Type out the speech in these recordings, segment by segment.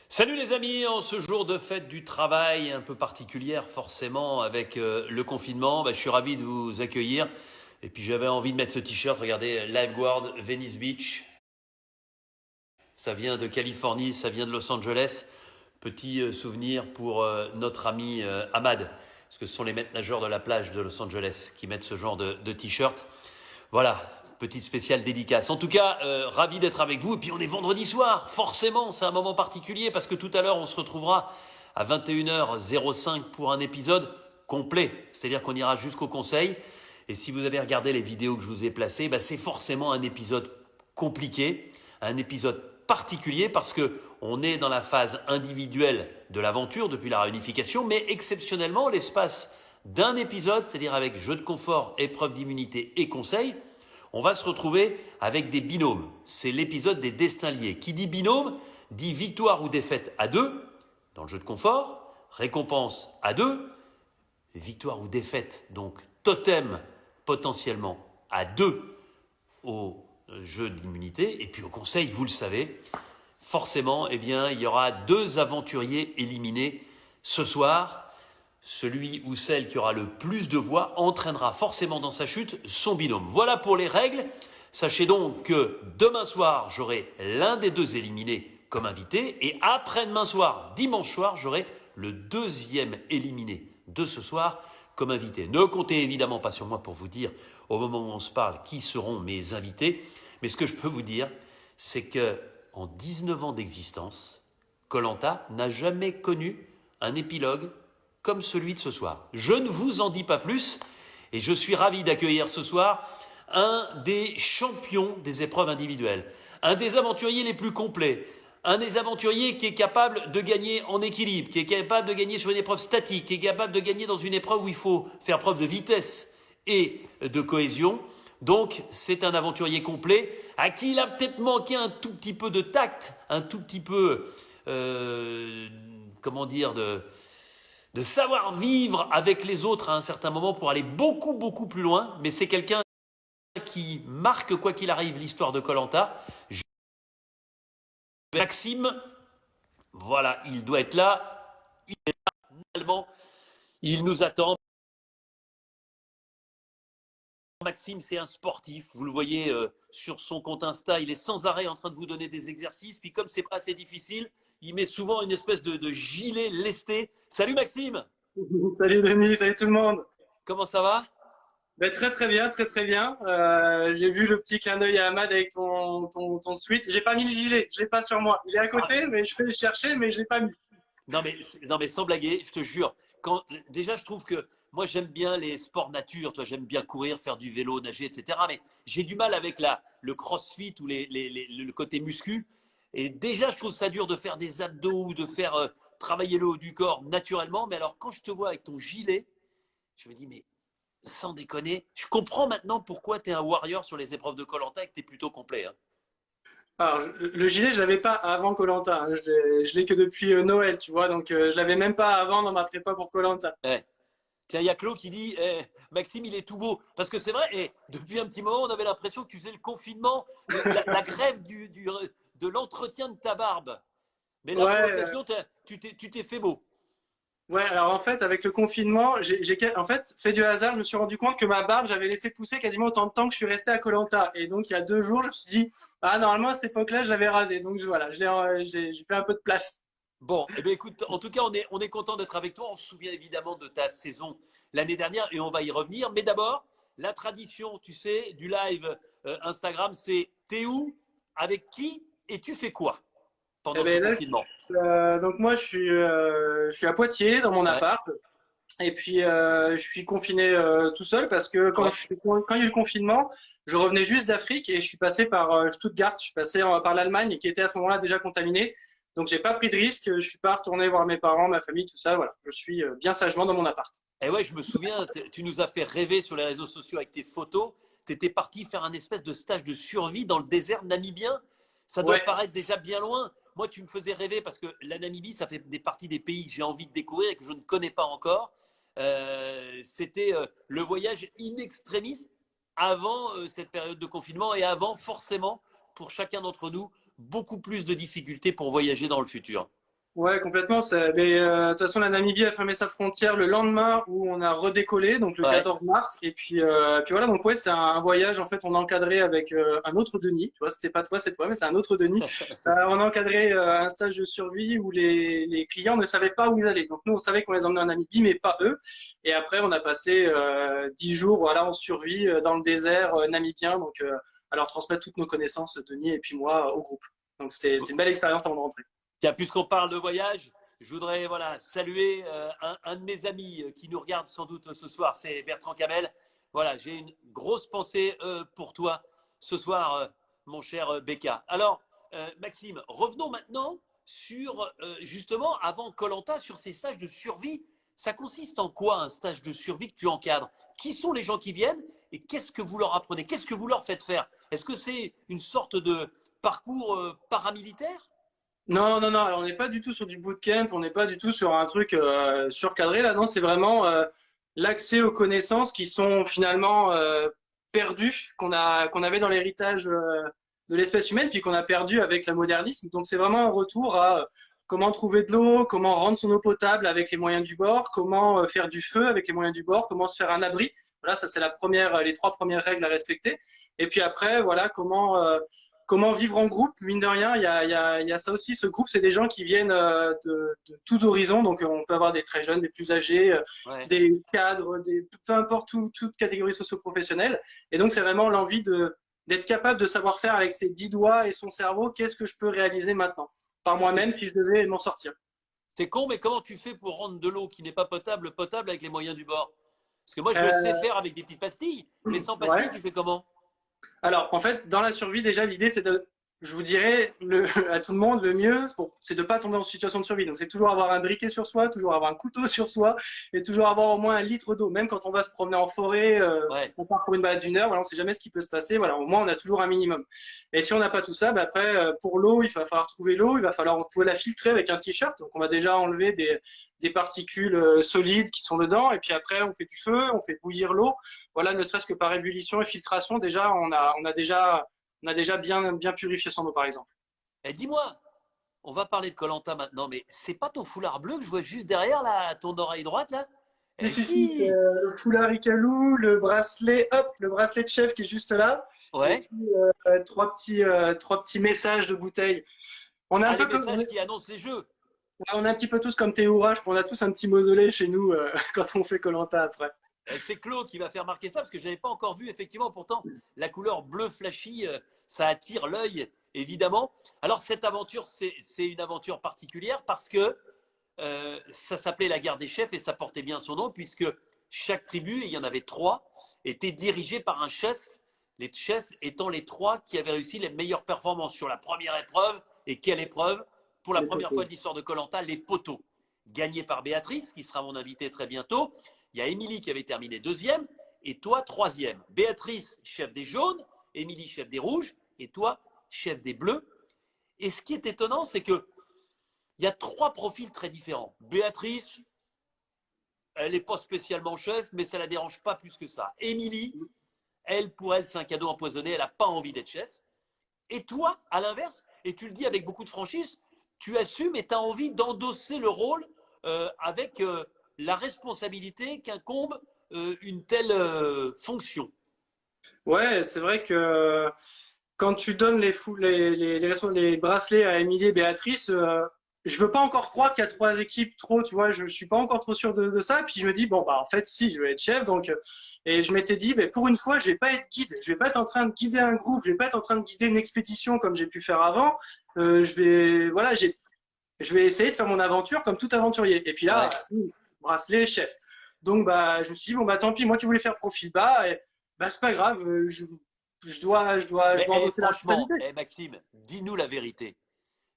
Salut les amis, en ce jour de fête du travail un peu particulière forcément avec le confinement, je suis ravi de vous accueillir. Et puis j'avais envie de mettre ce t-shirt, regardez, Lifeguard Venice Beach. Ça vient de Californie, ça vient de Los Angeles. Petit souvenir pour notre ami Ahmad, parce que ce sont les maîtres nageurs de la plage de Los Angeles qui mettent ce genre de t-shirt. Voilà, petite spéciale dédicace. En tout cas, ravi d'être avec vous. Et puis on est vendredi soir, forcément, c'est un moment particulier parce que tout à l'heure, on se retrouvera à 21h05 pour un épisode complet. C'est-à-dire qu'on ira jusqu'au conseil. Et si vous avez regardé les vidéos que je vous ai placées, c'est forcément un épisode compliqué, un épisode particulier parce que on est dans la phase individuelle de l'aventure depuis la réunification, mais exceptionnellement, l'espace d'un épisode, c'est-à-dire avec jeu de confort, épreuve d'immunité et conseil, on va se retrouver avec des binômes. C'est l'épisode des destins liés. Qui dit binôme, dit victoire ou défaite à deux, dans le jeu de confort, récompense à deux, victoire ou défaite, donc totem potentiellement à deux au jeu d'immunité, et puis au conseil, vous le savez, forcément, il y aura deux aventuriers éliminés ce soir. Celui ou celle qui aura le plus de voix entraînera forcément dans sa chute son binôme. Voilà pour les règles. Sachez donc que demain soir, j'aurai l'un des deux éliminés comme invité et après-demain soir, dimanche soir, j'aurai le deuxième éliminé de ce soir comme invité. Ne comptez évidemment pas sur moi pour vous dire au moment où on se parle qui seront mes invités, mais ce que je peux vous dire, c'est que en 19 ans d'existence, Koh-Lanta n'a jamais connu un épilogue comme celui de ce soir. Je ne vous en dis pas plus et je suis ravi d'accueillir ce soir un des champions des épreuves individuelles, un des aventuriers les plus complets, un des aventuriers qui est capable de gagner en équilibre, qui est capable de gagner sur une épreuve statique, qui est capable de gagner dans une épreuve où il faut faire preuve de vitesse et de cohésion. Donc c'est un aventurier complet à qui il a peut-être manqué un tout petit peu de tact, un tout petit peu, de savoir-vivre avec les autres à un certain moment pour aller beaucoup, beaucoup plus loin. Mais c'est quelqu'un qui marque, quoi qu'il arrive, l'histoire de Koh-Lanta. Maxime, voilà, il doit être là. Il est là, finalement. Il nous attend. Maxime, c'est un sportif. Vous le voyez sur son compte Insta. Il est sans arrêt en train de vous donner des exercices. Puis comme c'est pas assez difficile, il met souvent une espèce de gilet lesté. Salut Maxime. Salut Denis, salut tout le monde. Comment ça va? Très très bien, très très bien. J'ai vu le petit clin d'œil à Ahmad avec ton sweat. J'ai pas mis le gilet, je l'ai pas sur moi. Il est à Ah, côté, mais je fais le chercher, mais je l'ai pas mis. non mais sans blaguer, je te jure. Déjà, je trouve que moi j'aime bien les sports nature. Toi, j'aime bien courir, faire du vélo, nager, etc. Mais j'ai du mal avec le crossfit ou le côté muscu. Et déjà, je trouve ça dur de faire des abdos ou de faire travailler le haut du corps naturellement. Mais alors, quand je te vois avec ton gilet, je me dis, mais sans déconner, je comprends maintenant pourquoi tu es un warrior sur les épreuves de Koh-Lanta et que tu es plutôt complet, hein. Alors, le gilet, je l'avais pas avant koh. Je l'ai que depuis Noël, tu vois. Donc, je l'avais même pas avant dans ma prépa pour koh. Ouais. Tiens, il y a Claude qui dit Maxime, il est tout beau. Parce que c'est vrai, depuis un petit moment, on avait l'impression que tu faisais le confinement, la grève de l'entretien de ta barbe. Mais là, pour Ouais, l'occasion, tu t'es fait beau. ouais. Alors en fait, avec le confinement, en fait fait du hasard, je me suis rendu compte que ma barbe, j'avais laissé pousser quasiment autant de temps que je suis resté à koh. Et donc, il y a 2 jours, je me suis dit, ah normalement à cette époque-là, je l'avais rasé. Donc voilà, j'ai fait un peu de place. Bon, eh bien, écoute, en tout cas, on est content d'être avec toi. On se souvient évidemment de ta saison l'année dernière et on va y revenir. Mais d'abord, la tradition, tu sais, du live Instagram, c'est t'es où, avec qui et tu fais quoi Eh pendant ce ben là, confinement? donc moi, je suis à Poitiers dans mon Ouais, appart. Et puis, je suis confiné tout seul parce que ouais. quand il y a eu le confinement, je revenais juste d'Afrique et je suis passé par Stuttgart, je suis passé par l'Allemagne qui était à ce moment-là déjà contaminée. Donc, j'ai pas pris de risque, je suis pas retourné voir mes parents, ma famille, tout ça. Voilà, je suis bien sagement dans mon appart. Et ouais, je me souviens, tu nous as fait rêver sur les réseaux sociaux avec tes photos. Tu étais parti faire un espèce de stage de survie dans le désert namibien. Ça doit Ouais, paraître déjà bien loin. Moi, tu me faisais rêver parce que la Namibie, ça fait des parties des pays que j'ai envie de découvrir et que je ne connais pas encore. C'était le voyage in extremis avant cette période de confinement et avant, forcément, pour chacun d'entre nous, beaucoup plus de difficultés pour voyager dans le futur. Ouais, complètement. Mais de toute façon, la Namibie a fermé sa frontière le lendemain où on a redécollé, donc le Ouais. 14 mars. Et puis voilà, donc ouais, c'était un voyage. En fait, on a encadré avec un autre Denis. Tu vois, c'était pas toi cette fois, mais c'est un autre Denis. On a encadré un stage de survie où les clients ne savaient pas où ils allaient. Donc nous, on savait qu'on les emmenait en Namibie, mais pas eux. Et après, on a passé 10 jours, voilà, en survie dans le désert namibien, donc à leur transmettre toutes nos connaissances, Denis et puis moi, au groupe. Donc c'était une belle expérience avant de rentrer. Tiens, puisqu'on parle de voyage, je voudrais voilà, saluer un de mes amis qui nous regarde sans doute ce soir, c'est Bertrand Camel. Voilà, j'ai une grosse pensée pour toi ce soir, mon cher Becca. Alors, Maxime, revenons maintenant sur, justement, avant koh sur ces stages de survie. Ça consiste en quoi un stage de survie que tu encadres? Qui sont les gens qui viennent et qu'est-ce que vous leur apprenez? Qu'est-ce que vous leur faites faire? Est-ce que c'est une sorte de parcours paramilitaire? Non, non, non. Alors, on n'est pas du tout sur du bootcamp, on n'est pas du tout sur un truc surcadré. Là, non, c'est vraiment l'accès aux connaissances qui sont finalement perdues, qu'on avait dans l'héritage de l'espèce humaine, puis qu'on a perdu avec le modernisme. Donc, c'est vraiment un retour à comment trouver de l'eau, comment rendre son eau potable avec les moyens du bord, comment faire du feu avec les moyens du bord, comment se faire un abri. Voilà, ça c'est la première, les trois premières règles à respecter. Et puis après, voilà, comment vivre en groupe, mine de rien, il y a ça aussi. Ce groupe, c'est des gens qui viennent de tous horizons. Donc, on peut avoir des très jeunes, des plus âgés, Ouais. des cadres, peu importe toute catégorie socio-professionnelle. Et donc, c'est vraiment l'envie d'être capable de savoir faire avec ses 10 doigts et son cerveau, qu'est-ce que je peux réaliser maintenant, par moi-même, si je devais m'en sortir. C'est con, mais comment tu fais pour rendre de l'eau qui n'est pas potable potable avec les moyens du bord? Parce que moi, je sais Euh, faire avec des petites pastilles, mais sans pastilles, ouais. tu fais comment? Alors, en fait, dans la survie, déjà, l'idée, c'est je vous dirais, à tout le monde, le mieux, bon, c'est de pas tomber en situation de survie. Donc, c'est toujours avoir un briquet sur soi, toujours avoir un couteau sur soi, et toujours avoir au moins un litre d'eau. Même quand on va se promener en forêt, Ouais. on part pour une balade d'une heure, voilà, on sait jamais ce qui peut se passer. Voilà, au moins, on a toujours un minimum. Et si on n'a pas tout ça, bah après, pour l'eau, il va falloir trouver l'eau, il va falloir, on peut la filtrer avec un t-shirt. Donc, on va déjà enlever des particules solides qui sont dedans, et puis après, on fait du feu, on fait bouillir l'eau. Voilà, ne serait-ce que par ébullition et filtration, déjà, on a déjà bien purifié son eau, par exemple. Et dis-moi, on va parler de koh maintenant, mais c'est pas ton foulard bleu que je vois juste derrière là, à ton oreille droite là? Si, Eh si, si, si! le foulard Icalou, le bracelet, hop, le bracelet de chef qui est juste là, et Ouais. puis trois petits messages de bouteille. On est un Ah, les peu comme, messages qui annoncent les jeux. on est un petit peu tous comme Théoura, je crois, on a tous un petit mausolée chez nous quand on fait koh après. C'est Claude qui va faire marquer ça parce que je n'avais pas encore vu effectivement. Pourtant, la couleur bleu flashy, ça attire l'œil évidemment. Alors cette aventure, c'est une aventure particulière parce que ça s'appelait la guerre des chefs et ça portait bien son nom puisque chaque tribu, et il y en avait trois, était dirigée par un chef. Les chefs étant les trois qui avaient réussi les meilleures performances sur la première épreuve. Et quelle épreuve? Pour la Les première fois photos. de l'histoire de koh les poteaux. Gagné par Béatrice, qui sera mon invitée très bientôt. Il y a Émilie qui avait terminé deuxième et toi troisième. Béatrice, chef des jaunes, Émilie, chef des rouges et toi, chef des bleus. Et ce qui est étonnant, c'est que il y a trois profils très différents. Béatrice, elle n'est pas spécialement chef, mais ça ne la dérange pas plus que ça. Émilie, elle, pour elle, c'est un cadeau empoisonné, elle n'a pas envie d'être chef. Et toi, à l'inverse, et tu le dis avec beaucoup de franchise, tu assumes et tu as envie d'endosser le rôle avec la responsabilité qu'incombe une telle fonction. Ouais, c'est vrai que quand tu donnes les bracelets à Émilie et Béatrice, je veux pas encore croire qu'il y a trois équipes trop, tu vois, je suis pas encore trop sûr de ça. Puis je me dis, bon, bah, en fait, si, je vais être chef. Donc, et je m'étais dit, mais pour une fois, je vais pas être guide. Je vais pas être en train de guider un groupe. Je vais pas être en train de guider une expédition comme j'ai pu faire avant. Voilà, je vais essayer de faire mon aventure comme tout aventurier. Et puis là, Ouais. bracelet, chef. Donc, bah, je me suis dit, bon, bah, tant pis, moi qui voulais faire profil bas, et, bah, c'est pas grave, je Mais dois endosser la franchement, responsabilité. Maxime, dis-nous la vérité.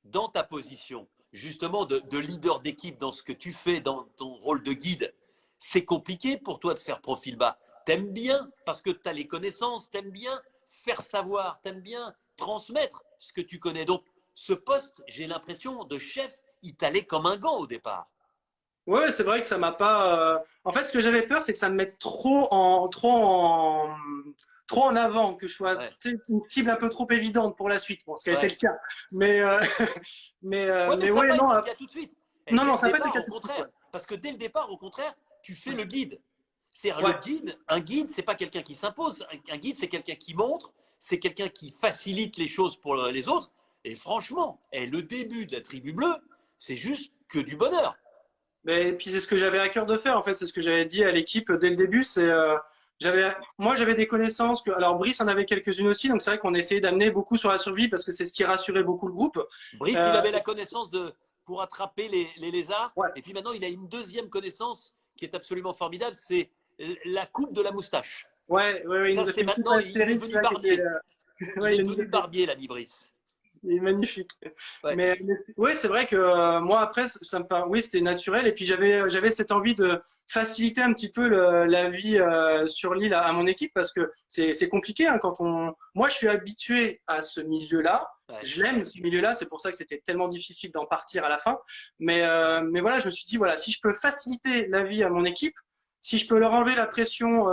Dans ta position, justement, de leader d'équipe, dans ce que tu fais, dans ton rôle de guide, c'est compliqué pour toi de faire profil bas. T'aimes bien parce que tu as les connaissances, t'aimes bien faire savoir, t'aimes bien transmettre ce que tu connais. Donc, ce poste, j'ai l'impression, de chef, il t'allait comme un gant au départ. Ouais, c'est vrai que ça m'a pas. En fait, ce que j'avais peur, c'est que ça me mette trop en avant, que je sois Ouais. une cible un peu trop évidente pour la suite, bon, ce qui a été Ouais. le cas. Mais, Ouais, mais mais ça n'a ouais, pas non, été le cas tout de suite. Et non, dès non, le ça n'a pas été le départ, cas au tout de suite. Ouais. contraire. Parce que dès le départ, au contraire, tu fais le guide. C'est-à-dire, le Ouais. guide, un guide, c'est pas quelqu'un qui s'impose. Un guide, c'est quelqu'un qui montre, c'est quelqu'un qui facilite les choses pour les autres. Et franchement, le début de la tribu bleue, c'est juste que du bonheur. Mais puis c'est ce que j'avais à cœur de faire en fait, c'est ce que j'avais dit à l'équipe dès le début. Moi j'avais des connaissances que, alors Brice en avait quelques-unes aussi, donc c'est vrai qu'on essayait d'amener beaucoup sur la survie parce que c'est ce qui rassurait beaucoup le groupe. Brice, il Euh, avait la connaissance pour attraper les lézards. ouais, Et puis maintenant, il a une deuxième connaissance qui est absolument formidable, c'est la coupe de la moustache. ouais, il Ça, nous a c'est fait une coupe maintenant, il est Astérix devenu là qui était, barbier. Il ouais, est il nous a devenu fait, barbier, l'ami Brice. il est magnifique. Ouais. Mais oui, c'est vrai que moi après, oui, c'était naturel. Et puis j'avais cette envie de faciliter un petit peu la vie sur l'île à mon équipe parce que c'est compliqué hein, quand on. Moi, je suis habitué à ce milieu-là. Ouais. Je l'aime ce milieu-là. C'est pour ça que c'était tellement difficile d'en partir à la fin. Mais voilà, je me suis dit voilà, si je peux faciliter la vie à mon équipe, si je peux leur enlever la pression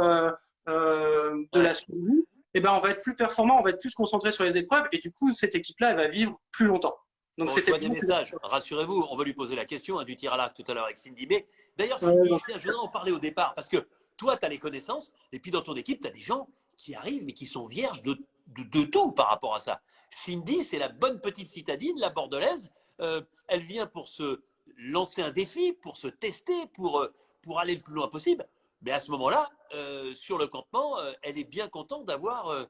de la Ouais. survie, eh ben, on va être plus performant, on va être plus concentré sur les épreuves et du coup, cette équipe-là, elle va vivre plus longtemps. Donc, On c'était reçoit des beaucoup plus messages. important. Rassurez-vous, on va lui poser la question du tir à l'arc tout à l'heure avec Cindy. Mais d'ailleurs, Ouais, Cindy, donc, je voudrais en parler au départ parce que toi, tu as les connaissances et puis dans ton équipe, tu as des gens qui arrivent mais qui sont vierges de tout par rapport à ça. Cindy, c'est la bonne petite citadine, la bordelaise. Elle vient pour se lancer un défi, pour se tester, pour aller le plus loin possible. Mais à ce moment-là, sur le campement, elle est bien contente d'avoir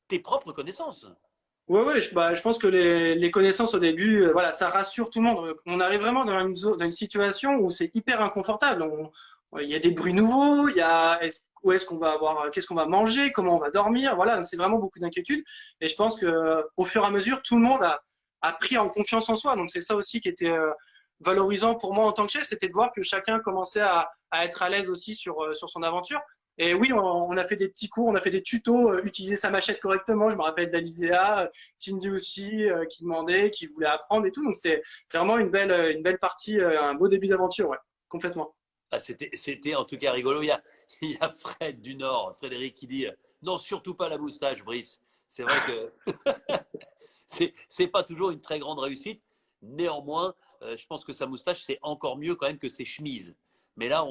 tes propres connaissances. ouais, je pense que les connaissances au début, voilà, ça rassure tout le monde. On arrive vraiment dans une situation où c'est hyper inconfortable. Il y a des bruits nouveaux, où est-ce qu'on va avoir, qu'est-ce qu'on va manger, comment on va dormir, voilà, donc c'est vraiment beaucoup d'inquiétudes. Et je pense que au fur et à mesure, tout le monde a pris en confiance en soi. Donc c'est ça aussi qui était valorisant pour moi en tant que chef, c'était de voir que chacun commençait à être à l'aise aussi sur son aventure. Et oui, on a fait des petits cours, on a fait des tutos, utiliser sa machette correctement. Je me rappelle d'Alizéa, Cindy aussi, qui demandait, qui voulait apprendre et tout. Donc c'est vraiment une belle partie, un beau début d'aventure, ouais, complètement. Ah, c'était en tout cas rigolo. Il y a Fred du Nord, Frédéric, qui dit non, surtout pas la moustache, Brice. C'est vrai que c'est pas toujours une très grande réussite. Néanmoins, je pense que sa moustache, c'est encore mieux quand même que ses chemises. Mais là,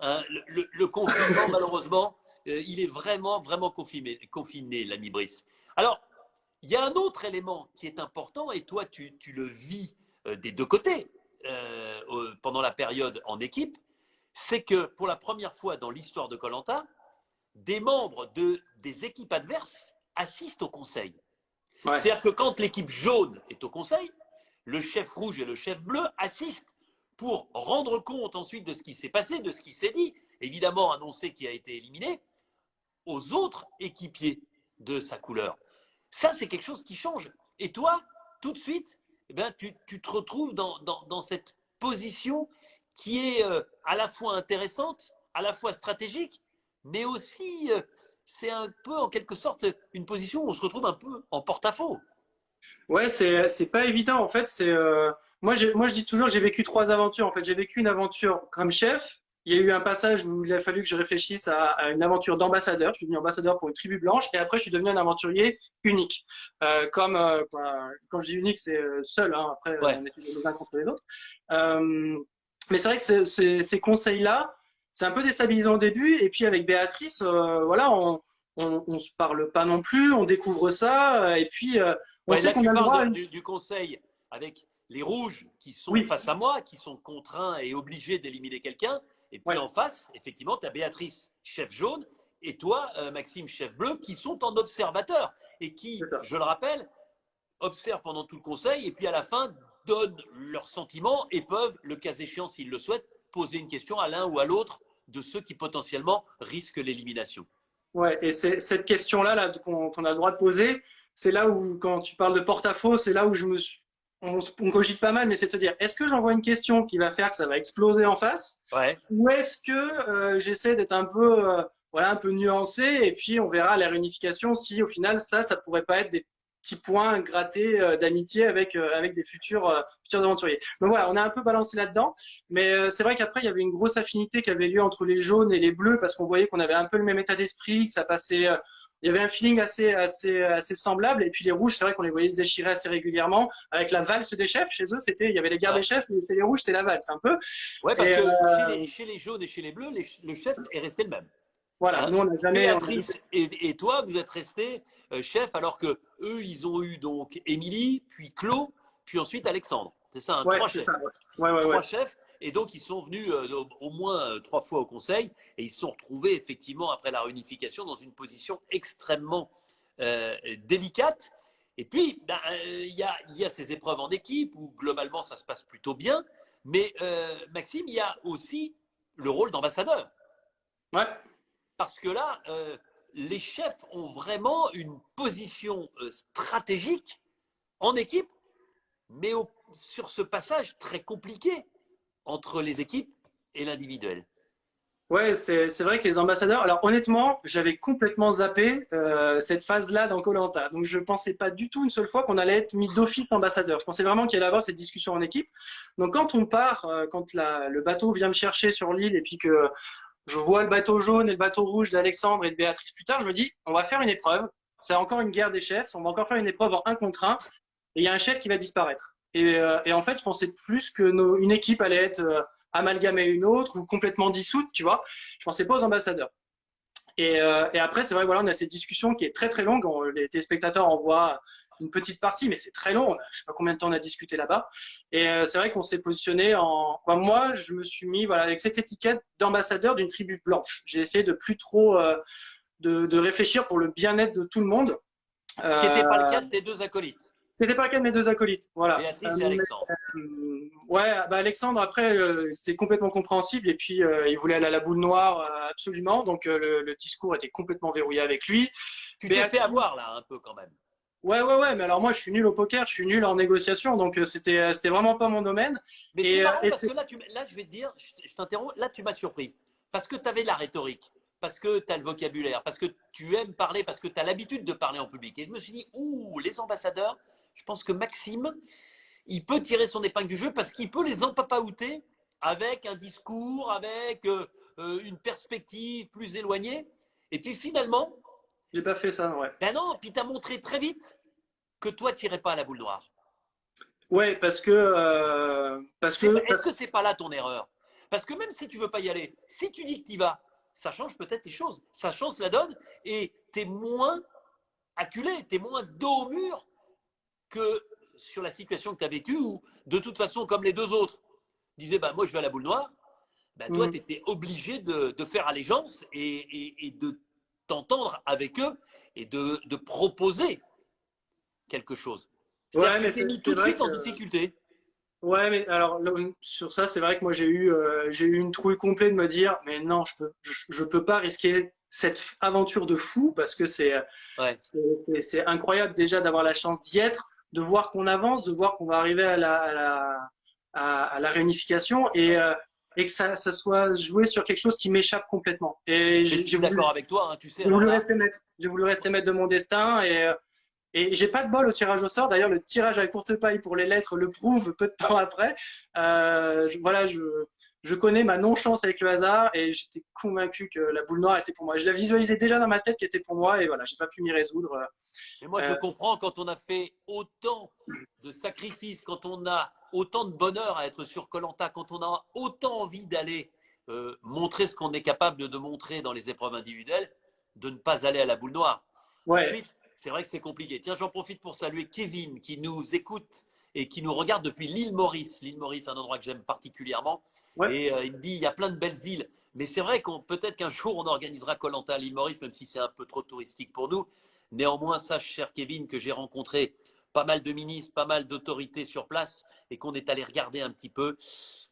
hein, le confinement, malheureusement, il est vraiment, vraiment confiné, l'ami Brice. Alors, il y a un autre élément qui est important, et toi, tu le vis des deux côtés pendant la période en équipe, c'est que pour la première fois dans l'histoire de koh des membres des équipes adverses assistent au conseil. Ouais, C'est-à-dire que quand l'équipe jaune est au conseil, le chef rouge et le chef bleu assistent pour rendre compte ensuite de ce qui s'est passé, de ce qui s'est dit, évidemment annoncer qui a été éliminé, aux autres équipiers de sa couleur. Ça, c'est quelque chose qui change. Et toi, tout de suite, eh ben, tu te retrouves dans cette position qui est à la fois intéressante, à la fois stratégique, mais aussi, c'est un peu en quelque sorte une position où on se retrouve un peu en porte-à-faux. ouais, c'est pas évident en fait. Moi je dis toujours j'ai vécu trois aventures. En fait, j'ai vécu une aventure comme chef. Il y a eu un passage où il a fallu que je réfléchisse à une aventure d'ambassadeur. Je suis devenu ambassadeur pour une tribu blanche et après je suis devenu un aventurier unique. Quand je dis unique, c'est seul. Hein. Après, Ouais, on était les uns contre les autres. Euh, mais c'est vrai que ces conseils-là, c'est un peu déstabilisant au début. Et puis avec Béatrice, voilà, on se parle pas non plus. On découvre ça et puis on ouais, sait là, qu'on tu a le parles droit à du conseil avec les rouges qui sont Oui, face à moi, qui sont contraints et obligés d'éliminer quelqu'un. Et puis ouais, en face, effectivement, tu as Béatrice, chef jaune, et toi, Maxime, chef bleu, qui sont en observateur et qui, c'est ça. je le rappelle, observent pendant tout le conseil et puis à la fin donnent leurs sentiments et peuvent, le cas échéant s'ils le souhaitent, poser une question à l'un ou à l'autre de ceux qui potentiellement risquent l'élimination. Ouais, et c'est cette question-là là, qu'on a le droit de poser, c'est là où, quand tu parles de porte-à-faux, c'est là où on cogite pas mal, mais c'est de se dire, est-ce que j'envoie une question qui va faire que ça va exploser en face, Ouais. ou est-ce que j'essaie d'être un peu, voilà, un peu nuancé, et puis on verra à la réunification si au final ça pourrait pas être des petits points grattés d'amitié avec des futurs aventuriers. Donc voilà, on a un peu balancé là-dedans, mais c'est vrai qu'après il y avait une grosse affinité qui avait lieu entre les jaunes et les bleus parce qu'on voyait qu'on avait un peu le même état d'esprit, que ça passait il y avait un feeling assez semblable. Et puis les rouges, c'est vrai qu'on les voyait se déchirer assez régulièrement avec la valse des chefs. Chez eux, il y avait les guerres des Ouais. chefs, mais les rouges, c'était la valse un peu. Ouais, parce Et que chez les jaunes et chez les bleus, le chef est resté le même. voilà, Hein. nous, on a Béatrice et toi, vous êtes restés chef, alors que eux, ils ont eu donc Émilie, puis Claude, puis ensuite Alexandre. C'est ça, hein, ouais, trois c'est chefs. ça. Ouais, ouais, ouais. Trois chefs. Et donc, ils sont venus au moins 3 fois au conseil et ils se sont retrouvés effectivement après la réunification dans une position extrêmement délicate. Et puis, ben, y a ces épreuves en équipe où globalement ça se passe plutôt bien. Mais Maxime, il y a aussi le rôle d'ambassadeur. Ouais. Parce que là, les chefs ont vraiment une position stratégique en équipe, mais sur ce passage très compliqué entre les équipes et l'individuel. Ouais, c'est vrai que les ambassadeurs. Alors honnêtement, j'avais complètement zappé cette phase-là dans koh. Donc je pensais pas du tout une seule fois qu'on allait être mis d'office ambassadeur. Je pensais vraiment qu'il allait y avoir cette discussion en équipe. Donc quand on part, quand le bateau vient me chercher sur l'île et puis que je vois le bateau jaune et le bateau rouge d'Alexandre et de Béatrice plus tard, je me dis on va faire une épreuve. C'est encore une guerre des chefs. On va encore faire une épreuve en 1 contre 1 et il y a un chef qui va disparaître. Et en fait, je pensais plus que une équipe allait être amalgamée à une autre ou complètement dissoute, tu vois. Je pensais pas aux ambassadeurs. Et après, c'est vrai, voilà, on a cette discussion qui est très très longue. Les téléspectateurs en voient une petite partie, mais c'est très long. Je sais pas combien de temps on a discuté là-bas. Et c'est vrai qu'on s'est positionné en. Enfin, moi, je me suis mis voilà avec cette étiquette d'ambassadeur d'une tribu blanche. J'ai essayé de plus trop de réfléchir pour le bien-être de tout le monde. Ce qui n'était pas le cas Euh, de tes deux acolytes, C'était pas le cas de mes deux acolytes, voilà. Béatrice et Alexandre. Ouais, bah Alexandre après c'est complètement compréhensible et puis il voulait aller à la boule noire absolument, donc le discours était complètement verrouillé avec lui. Tu t'es fait Béatrice, avoir là un peu quand même. ouais, mais alors moi je suis nul au poker, je suis nul en négociation, donc c'était vraiment pas mon domaine. Mais c'est Et, marrant et parce c'est que là je vais te dire, je t'interromps, là tu m'as surpris. Parce que tu avais la rhétorique, parce que tu as le vocabulaire, parce que tu aimes parler, parce que tu as l'habitude de parler en public. Et je me suis dit, ouh, les ambassadeurs, je pense que Maxime, il peut tirer son épingle du jeu parce qu'il peut les empapaouter avec un discours, avec une perspective plus éloignée. Et puis finalement, j'ai pas fait ça, ouais. ben non, puis tu as montré très vite que toi, tu n'irais pas à la boule noire. Ouais, Est-ce que c'est pas là ton erreur? Parce que même si tu veux pas y aller, si tu dis que tu y vas, ça change peut-être les choses, ça change la donne et tu es moins acculé, tu es moins dos au mur que sur la situation que tu as vécue où, de toute façon, comme les deux autres disaient, bah, moi je vais à la boule noire, bah, toi Mhm. tu étais obligé de faire allégeance et de t'entendre avec eux et de proposer quelque chose. C'est-à-dire Ouais, que tu mais t'es mis c'est tout de vrai suite que en difficulté. ouais, mais alors sur ça, c'est vrai que moi j'ai eu une trouille complète de me dire, mais non, je peux pas risquer cette aventure de fou parce que Ouais. c'est incroyable déjà d'avoir la chance d'y être, de voir qu'on avance, de voir qu'on va arriver à la réunification Ouais. et que ça soit joué sur quelque chose qui m'échappe complètement. Et Mais je suis d'accord avec toi, hein, tu sais, j'ai alors voulu là, rester maître, j'ai voulu rester maître de mon destin et j'ai pas de bol au tirage au sort. D'ailleurs, le tirage à courte paille pour les lettres le prouve peu de temps après. Voilà, je connais ma non-chance avec le hasard et j'étais convaincu que la boule noire était pour moi. Je la visualisais déjà dans ma tête qu'elle était pour moi et voilà, j'ai pas pu m'y résoudre. mais moi je Euh, comprends quand on a fait autant de sacrifices, quand on a autant de bonheur à être sur koh, quand on a autant envie d'aller montrer ce qu'on est capable de montrer dans les épreuves individuelles, de ne pas aller à la boule noire. ouais, Ensuite, c'est vrai que c'est compliqué. Tiens, j'en profite pour saluer Kevin qui nous écoute et qui nous regarde depuis l'île Maurice. L'île Maurice, un endroit que j'aime particulièrement. ouais. Et il me dit, il y a plein de belles îles. Mais c'est vrai qu'on peut-être qu'un jour on organisera koh à l'île Maurice, même si c'est un peu trop touristique pour nous. Néanmoins, sache, cher Kevin, que j'ai rencontré pas mal de ministres, pas mal d'autorités sur place et qu'on est allé regarder un petit peu.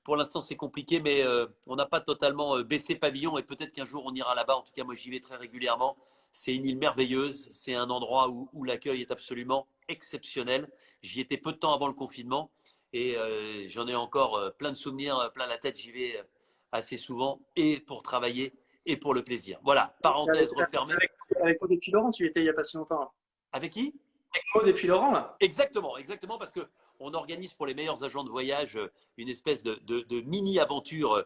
Pour l'instant, c'est compliqué, mais on n'a pas totalement baissé pavillon et peut-être qu'un jour on ira là-bas. En tout cas, moi, j'y vais très régulièrement. C'est une île merveilleuse. C'est un endroit où l'accueil est absolument exceptionnel. J'y étais peu de temps avant le confinement et j'en ai encore plein de souvenirs, plein la tête. J'y vais assez souvent et pour travailler et pour le plaisir. Voilà, Avec, parenthèse refermée. avec Maud et puis Laurent, tu y étais il y a pas si longtemps. Avec qui? Avec Maud et puis Laurent, là. Exactement, exactement, parce que on organise pour les meilleurs agents de voyage une espèce de mini-aventure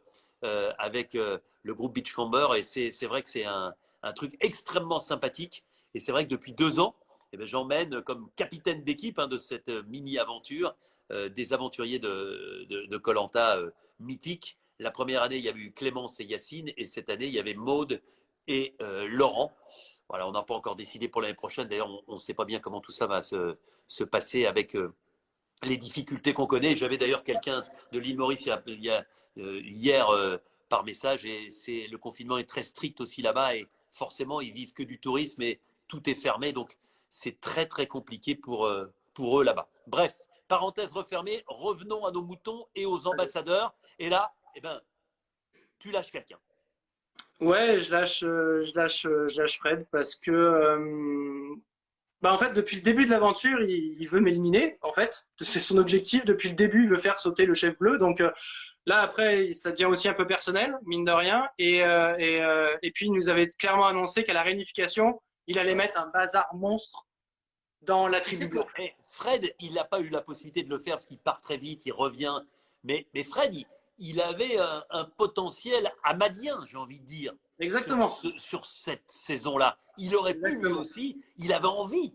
avec le groupe Beachcomber et c'est vrai que c'est un truc extrêmement sympathique Et c'est vrai que depuis 2 ans, eh ben, j'emmène comme capitaine d'équipe de cette mini-aventure des aventuriers de koh mythiques. La première année, il y a eu Clémence et Yacine, et cette année, il y avait Maude et Laurent. Voilà, on n'a pas encore décidé pour l'année prochaine. D'ailleurs, on ne sait pas bien comment tout ça va se passer avec les difficultés qu'on connaît. J'avais d'ailleurs quelqu'un de l'île Maurice hier par message, et le confinement est très strict aussi là-bas, et forcément, ils vivent que du tourisme et tout est fermé. Donc, c'est très, très compliqué pour eux là-bas. Bref, parenthèse refermée, revenons à nos moutons et aux ambassadeurs. Et là, eh ben, tu lâches quelqu'un. Ouais, je lâche Fred parce que, bah en fait, depuis le début de l'aventure, il veut m'éliminer. En fait, c'est son objectif depuis le début. Il veut faire sauter le chef bleu. Donc là, après, ça devient aussi un peu personnel, mine de rien. Et puis, il nous avait clairement annoncé qu'à la réunification, il allait mettre un bazar monstre dans la tribu blanche. Fred, il n'a pas eu la possibilité de le faire parce qu'il part très vite, il revient. Mais Fred, il avait un potentiel amadien, j'ai envie de dire, Exactement. sur cette saison-là. Il aurait pu, lui Exactement. aussi, il avait envie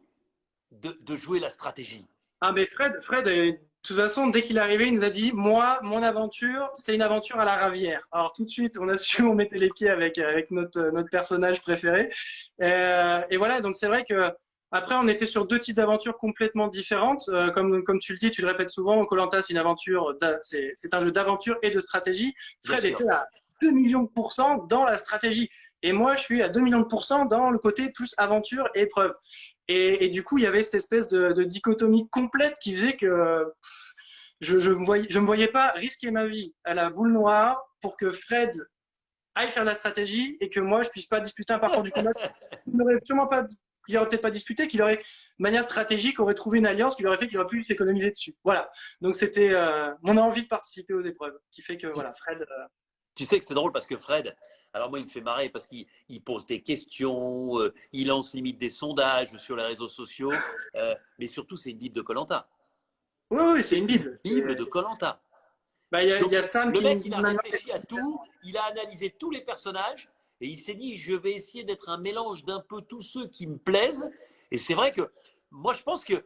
de jouer la stratégie. Ah, mais Fred, de toute façon, dès qu'il est arrivé, il nous a dit, moi, mon aventure, c'est une aventure à la Ravière. Alors tout de suite, on a su où on mettait les pieds avec notre personnage préféré. Et voilà, donc c'est vrai que après, on était sur deux types d'aventures complètement différentes. Comme tu le dis, tu le répètes souvent, koh c'est une aventure, c'est un jeu d'aventure et de stratégie. Fred était à 2 millions de pourcents dans la stratégie. Et moi, je suis à 2 millions de pourcents dans le côté plus aventure et épreuve. Et du coup, il y avait cette espèce de dichotomie complète qui faisait que je me voyais pas risquer ma vie à la boule noire pour que Fred aille faire la stratégie et que moi, je puisse pas disputer un parcours du combat. Il n'aurait sûrement pas, il aurait peut-être pas disputé, qu'il aurait, de manière stratégique, aurait trouvé une alliance qui lui aurait fait qu'il aurait pu s'économiser dessus. Voilà. Donc c'était mon envie de participer aux épreuves qui fait que voilà, Fred. Tu sais que c'est drôle parce que Fred, alors moi, il me fait marrer parce qu'il pose des questions, il lance limite des sondages sur les réseaux sociaux, mais surtout, c'est une Bible de koh. Oui, oui, c'est une Bible. Bible de koh. Bah, il y a Sam le qui mec, il a réfléchi à tout, il a analysé tous les personnages et il s'est dit, je vais essayer d'être un mélange d'un peu tous ceux qui me plaisent. Et c'est vrai que moi, je pense qu'il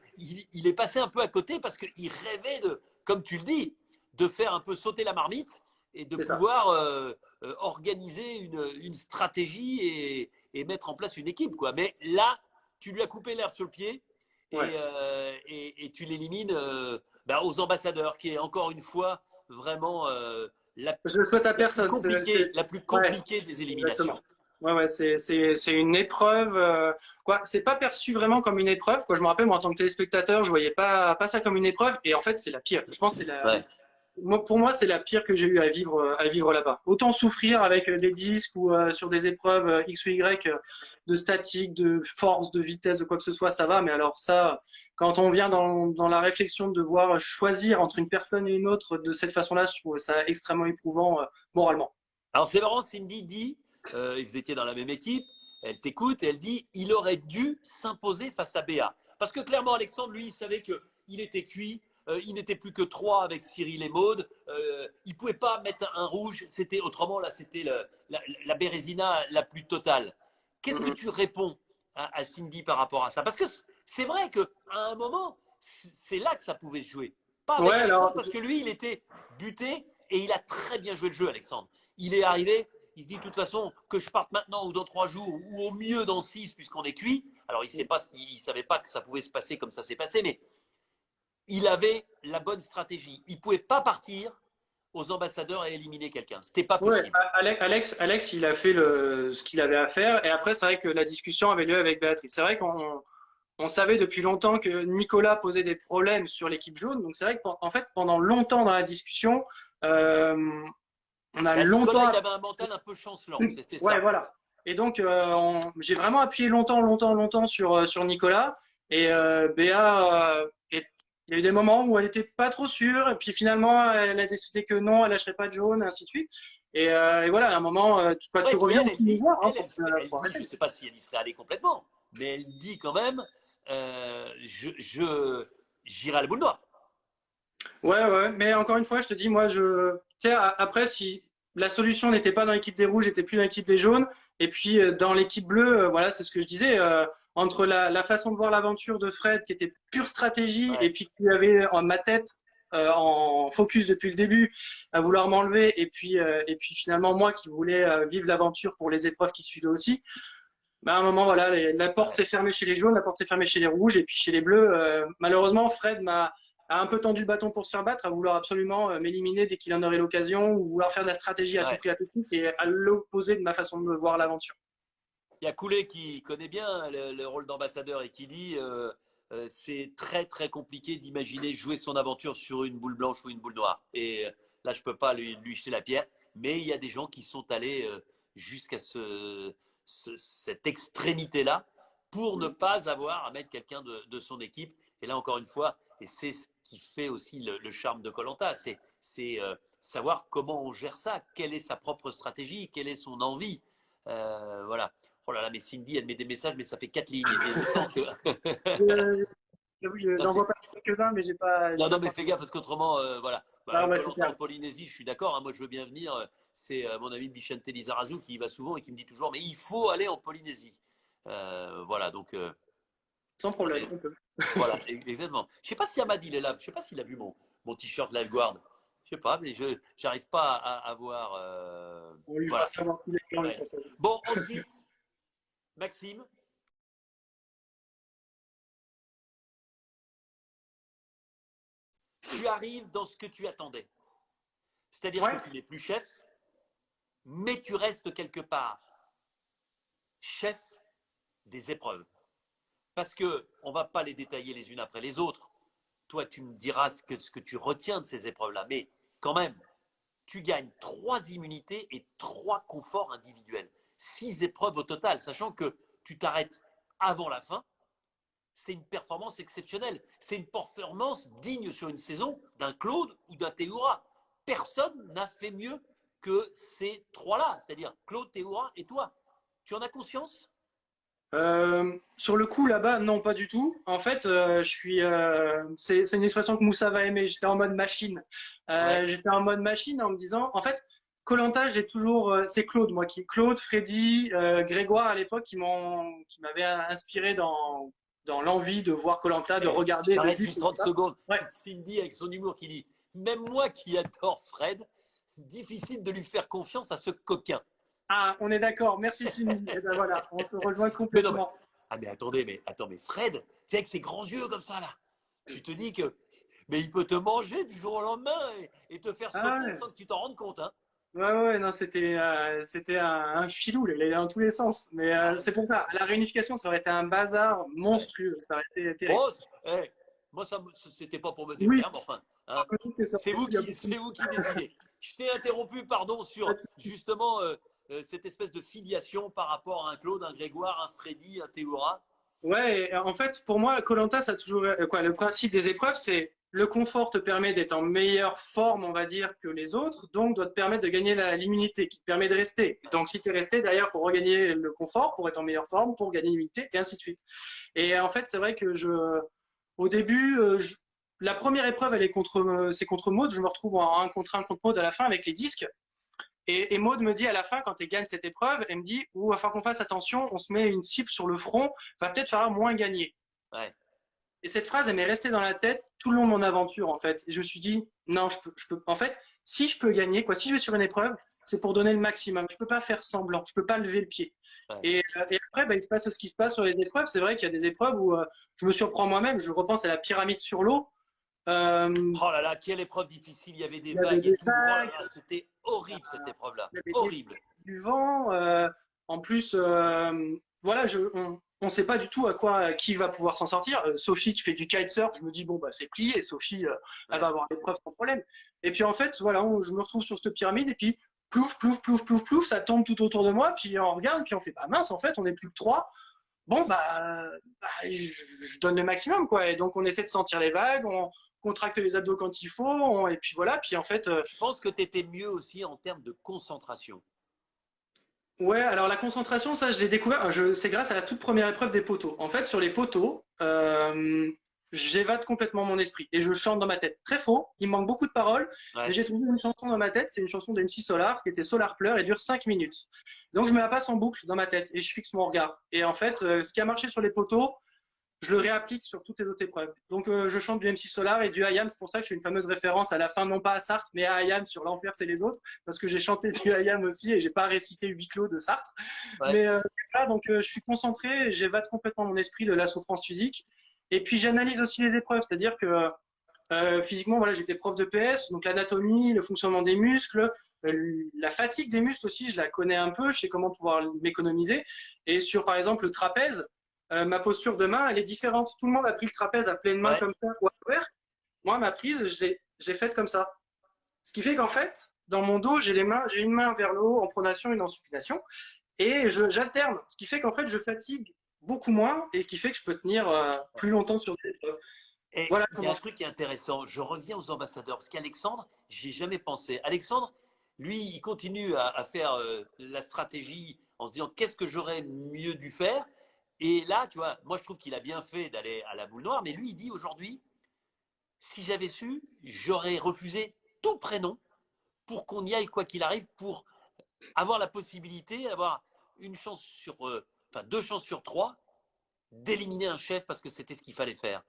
est passé un peu à côté parce qu'il rêvait de, comme tu le dis, de faire un peu sauter la marmite et de pouvoir organiser une stratégie et mettre en place une équipe, quoi. Mais là, tu lui as coupé l'herbe sur le pied et tu l'élimines aux ambassadeurs, qui est encore une fois vraiment je le souhaite à personne. La plus compliquée des éliminations. Exactement. Ouais, c'est une épreuve. Quoi, c'est pas perçu vraiment comme une épreuve. Quoi, je me rappelle, moi, en tant que téléspectateur, je voyais pas ça comme une épreuve. Et en fait, c'est la pire. Je pense que c'est pour moi, c'est la pire que j'ai eu à vivre là-bas. Autant souffrir avec des disques ou sur des épreuves X ou Y de statique, de force, de vitesse, de quoi que ce soit, ça va. Mais alors ça, quand on vient dans la réflexion de devoir choisir entre une personne et une autre de cette façon-là, je trouve ça extrêmement éprouvant moralement. Alors c'est marrant, Cindy dit, vous étiez dans la même équipe, elle t'écoute et elle dit, il aurait dû s'imposer face à Béa. Parce que clairement, Alexandre, lui, il savait qu'il était cuit. Il n'était plus que 3 avec Cyril et Maude. Il ne pouvait pas mettre un rouge. Autrement, là, c'était la Bérésina la plus totale. Qu'est-ce que tu réponds à Cindy par rapport à ça? Parce que c'est vrai qu'à un moment, c'est là que ça pouvait se jouer. Pas avec Alexandre, parce que lui, il était buté et il a très bien joué le jeu, Alexandre. Il est arrivé, il se dit de toute façon que je parte maintenant ou dans 3 jours ou au mieux dans 6 puisqu'on est cuit. Alors, il ne savait pas que ça pouvait se passer comme ça s'est passé, mais il avait la bonne stratégie. Il ne pouvait pas partir aux ambassadeurs et éliminer quelqu'un. Ce n'était pas possible. Ouais, Alex, il a fait ce qu'il avait à faire. Et après, c'est vrai que la discussion avait lieu avec Béatrice. C'est vrai qu'on savait depuis longtemps que Nicolas posait des problèmes sur l'équipe jaune. Donc c'est vrai qu'en fait, pendant longtemps dans la discussion, on a longtemps. Nicolas, il avait un mental un peu chancelant. C'était ça. Ouais, voilà. Et donc, j'ai vraiment appuyé longtemps sur Nicolas. Et Béa il y a eu des moments où elle n'était pas trop sûre, et puis finalement, elle a décidé que non, elle lâcherait pas de jaune, et ainsi de suite. Et voilà, à un moment, tu reviens au pouvoir. Je ne sais pas si elle y serait allée complètement, mais elle dit quand même, j'irai à la boule noire. Ouais, mais encore une fois, je te dis, moi, tu sais, après, si la solution n'était pas dans l'équipe des rouges, j'étais plus dans l'équipe des jaunes, et puis dans l'équipe bleue, voilà, c'est ce que je disais. entre la façon de voir l'aventure de Fred, qui était pure stratégie, Ouais. et puis qui avait en ma tête en focus depuis le début, à vouloir m'enlever, et puis finalement moi qui voulais vivre l'aventure pour les épreuves qui suivaient aussi. Bah, à un moment, voilà, la porte Ouais. s'est fermée chez les jaunes, la porte s'est fermée chez les rouges, et puis chez les bleus, malheureusement, Fred a un peu tendu le bâton pour se faire battre, à vouloir absolument m'éliminer dès qu'il en aurait l'occasion, ou vouloir faire de la stratégie Ouais. à tout prix, et à l'opposé de ma façon de me voir l'aventure. Il y a Coulet qui connaît bien le rôle d'ambassadeur et qui dit c'est très très compliqué d'imaginer jouer son aventure sur une boule blanche ou une boule noire. Et là, je peux pas lui jeter la pierre, mais il y a des gens qui sont allés jusqu'à cette extrémité-là pour ne pas avoir à mettre quelqu'un de son équipe. Et là, encore une fois, et c'est ce qui fait aussi le charme de koh c'est savoir comment on gère ça, quelle est sa propre stratégie, quelle est son envie. Voilà. Oh là là, mais Cindy, elle met des messages, mais ça fait 4 lignes. Et autant que. Euh, J'avoue, non, j'en vois pas quelques-uns, mais j'ai non, pas non, mais pensé. fais gaffe parce qu'autrement, voilà. Ah Bah, ouais, Koh c'est Lanta clair. en Polynésie, je suis d'accord. Hein, moi, je veux bien venir. C'est mon ami Bichente Lizarazu qui y va souvent et qui me dit toujours, mais il faut aller en Polynésie. Voilà, donc. Sans Non, problème, mais on peut. voilà, exactement. Je sais pas si Ahmad il est là. Je sais pas s'il a vu mon t-shirt Lifeguard. Je sais pas, mais je j'arrive pas à voir. On lui fera Voilà. savoir tous les plans, on lui Ouais. fera savoir. Bon, ensuite, Maxime, tu arrives dans ce que tu attendais. C'est-à-dire que Ouais. tu n'es plus chef, mais tu restes quelque part chef des épreuves. Parce que on va pas les détailler les unes après les autres. Toi, tu me diras ce que tu retiens de ces épreuves-là. Mais quand même, tu gagnes 3 immunités et 3 conforts individuels. 6 épreuves au total, sachant que tu t'arrêtes avant la fin. C'est une performance exceptionnelle. C'est une performance digne sur une saison d'un Claude ou d'un Théoura. Personne n'a fait mieux que ces trois-là, c'est-à-dire Claude, Théoura et toi. Tu en as conscience? Sur le coup là-bas, non, pas du tout. En fait, c'est une expression que Moussa va aimer. J'étais en mode machine. Ouais. J'étais en mode machine en me disant, en fait, koh j'ai toujours, c'est Claude, Claude, Freddy, Grégoire à l'époque qui m'avaient inspiré dans l'envie de voir koh de Eh, je regarder, de t'arrête vivre juste tout 30 ça. secondes. Ouais. Cindy avec son humour qui dit même moi qui adore Fred, difficile de lui faire confiance à ce coquin. Ah, on est d'accord. Merci Cindy. Et ben voilà, on se rejoint Mais non, mais, complètement. ah, mais attendez, mais attends, mais Fred, tu sais, avec ses grands yeux comme ça, là, tu te dis que mais il peut te manger du jour au lendemain et te faire Ah sauter ouais. sans que tu t'en rendes compte. Hein. Ouais, non, c'était un filou, il allait dans tous les sens. Mais Ah, c'est pour ça, la réunification, ça aurait été un bazar ouais. monstrueux, ça aurait été terrible. Bon, hey, moi, c'était pas pour me Oui, déplaire, mais enfin, hein, peut-être que ça aurait pu, il y a beaucoup de c'est vous qui décidez. Je t'ai interrompu, pardon, sur justement cette espèce de filiation par rapport à un Claude, un Grégoire, un Freddy, un Théora. Ouais, et en fait, pour moi, koh ça a toujours, quoi, le principe des épreuves, c'est le confort te permet d'être en meilleure forme, on va dire, que les autres, donc doit te permettre de gagner l'immunité, qui te permet de rester. Donc, si tu es resté, derrière, il faut regagner le confort pour être en meilleure forme, pour gagner l'immunité, et ainsi de suite. Et en fait, c'est vrai que au début, la première épreuve, c'est contre Maud, je me retrouve en 1 contre Maud à la fin avec les disques. Et Maud me dit à la fin, quand elle gagne cette épreuve, elle me dit, il va falloir qu'on fasse attention, on se met une cible sur le front, va peut-être falloir moins gagner. Ouais. Et cette phrase, elle m'est restée dans la tête tout le long de mon aventure, en fait. Et je me suis dit, non, en fait, si je peux gagner, si je vais sur une épreuve, c'est pour donner le maximum. Je peux pas faire semblant, je peux pas lever le pied. Ouais. Et après, bah, il se passe ce qui se passe sur les épreuves. C'est vrai qu'il y a des épreuves où je me surprends moi-même. Je repense à la pyramide sur l'eau. Oh là là, quelle épreuve difficile, il y avait des Il y avait vagues et des tout. Oh là vagues, là, c'était horrible cette épreuve-là. il y avait Horrible. du vent. En plus, voilà, on sait pas du tout qui va pouvoir s'en sortir. Sophie qui fait du kitesurf, je me dis bon bah c'est plié. Sophie, elle Ouais. va avoir l'épreuve sans problème. Et puis en fait, voilà, je me retrouve sur cette pyramide et puis plouf, ça tombe tout autour de moi. Puis on regarde, puis on fait bah mince, en fait, on est plus que trois. Bon je donne le maximum quoi. Et donc on essaie de sentir les vagues, on contracte les abdos quand il faut, et puis voilà. Puis en fait, Je pense que tu étais mieux aussi en termes de concentration. ouais, alors la concentration, ça, je l'ai découvert. C'est grâce à la toute première épreuve des poteaux. En fait, sur les poteaux, j'évade complètement mon esprit et je chante dans ma tête. Très faux, il me manque beaucoup de paroles, mais Ouais. j'ai trouvé une chanson dans ma tête, c'est une chanson d'MC Solar qui était Solar Pleur et dure 5 minutes. Donc je me la passe en boucle dans ma tête et je fixe mon regard. Et en fait, ce qui a marché sur les poteaux, je le réapplique sur toutes les autres épreuves. Donc je chante du MC Solar et du IAM, c'est pour ça que je fais une fameuse référence à la fin, non pas à Sartre, mais à IAM sur l'enfer c'est les autres, parce que j'ai chanté du IAM aussi et j'ai pas récité huis clos de Sartre. Ouais. Mais voilà, donc je suis concentré, j'évade complètement mon esprit de la souffrance physique. Et puis j'analyse aussi les épreuves, c'est-à-dire que physiquement, voilà, j'étais prof de PS, donc l'anatomie, le fonctionnement des muscles, la fatigue des muscles aussi, je la connais un peu, je sais comment pouvoir m'économiser. Et sur, par exemple, le trapèze, ma posture de main, elle est différente. Tout le monde a pris le trapèze à pleine main Ouais. comme ça, ou à l'envers. Moi, ma prise, je l'ai faite comme ça. Ce qui fait qu'en fait, dans mon dos, j'ai une main vers le haut en pronation, une en supination, et j'alterne. Ce qui fait qu'en fait, je fatigue beaucoup moins et qui fait que je peux tenir plus longtemps sur des épreuves. Et Voilà il y a comment un truc qui est intéressant. Je reviens aux ambassadeurs parce qu'Alexandre, j'y ai jamais pensé. Alexandre, lui, il continue à faire la stratégie en se disant qu'est-ce que j'aurais mieux dû faire. Et là, tu vois, moi je trouve qu'il a bien fait d'aller à la boule noire, mais lui, il dit aujourd'hui, si j'avais su, j'aurais refusé tout prénom pour qu'on y aille quoi qu'il arrive, pour avoir la possibilité, avoir une chance sur, enfin 2 chances sur 3 d'éliminer un chef parce que c'était ce qu'il fallait faire.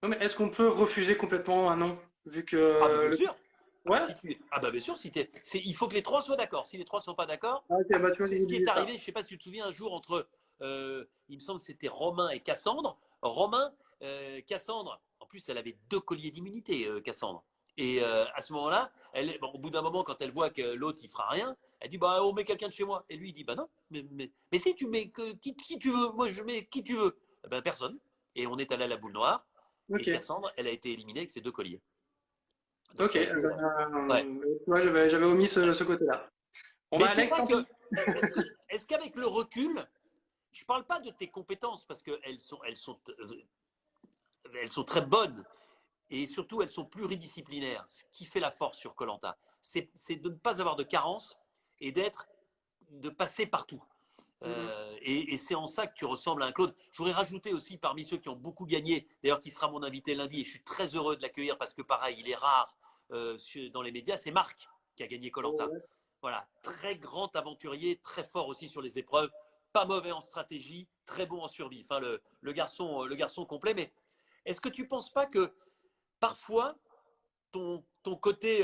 Non, mais est-ce qu'on peut refuser complètement un non? Vu que Ah bah bien sûr. Ah bah Ouais? si tu ah bah bien sûr si t'es c'est il faut que les trois soient d'accord. Si les trois sont pas d'accord, Ah, ok, bah tu vois, c'est j'ai ce qui oublié est ça. arrivé. Je sais pas si tu te souviens un jour entre il me semble que c'était Romain et Cassandre. Romain, Cassandre. En plus, elle avait 2 colliers d'immunité, Cassandre. Et à ce moment-là, bon, au bout d'un moment, quand elle voit que l'autre il fera rien, elle dit bah on met quelqu'un de chez moi. Et lui il dit bah non, mais si tu mets qui tu veux, moi je mets qui tu veux. Eh ben personne. Et on est allé à la boule noire. Et Ok, Cassandre, elle a été éliminée avec ses 2 colliers. Donc ok. ça a été. Ouais. Moi, j'avais omis ce côté-là. Bon, Mais bah, c'est Alex, vrai tant que, pis. est-ce qu'avec le recul, je parle pas de tes compétences parce elles sont très bonnes et surtout elles sont pluridisciplinaires. Ce qui fait la force sur Colanta, c'est de ne pas avoir de carence et de passer partout. Mhm. Et c'est en ça que tu ressembles à un Claude. Je voudrais rajouter aussi parmi ceux qui ont beaucoup gagné, d'ailleurs qui sera mon invité lundi, et je suis très heureux de l'accueillir parce que pareil, il est rare dans les médias, c'est Marc qui a gagné Colanta. Voilà, très grand aventurier, très fort aussi sur les épreuves, pas mauvais en stratégie, très bon en survie. Enfin, le garçon complet. Mais est-ce que tu ne penses pas que parfois ton côté,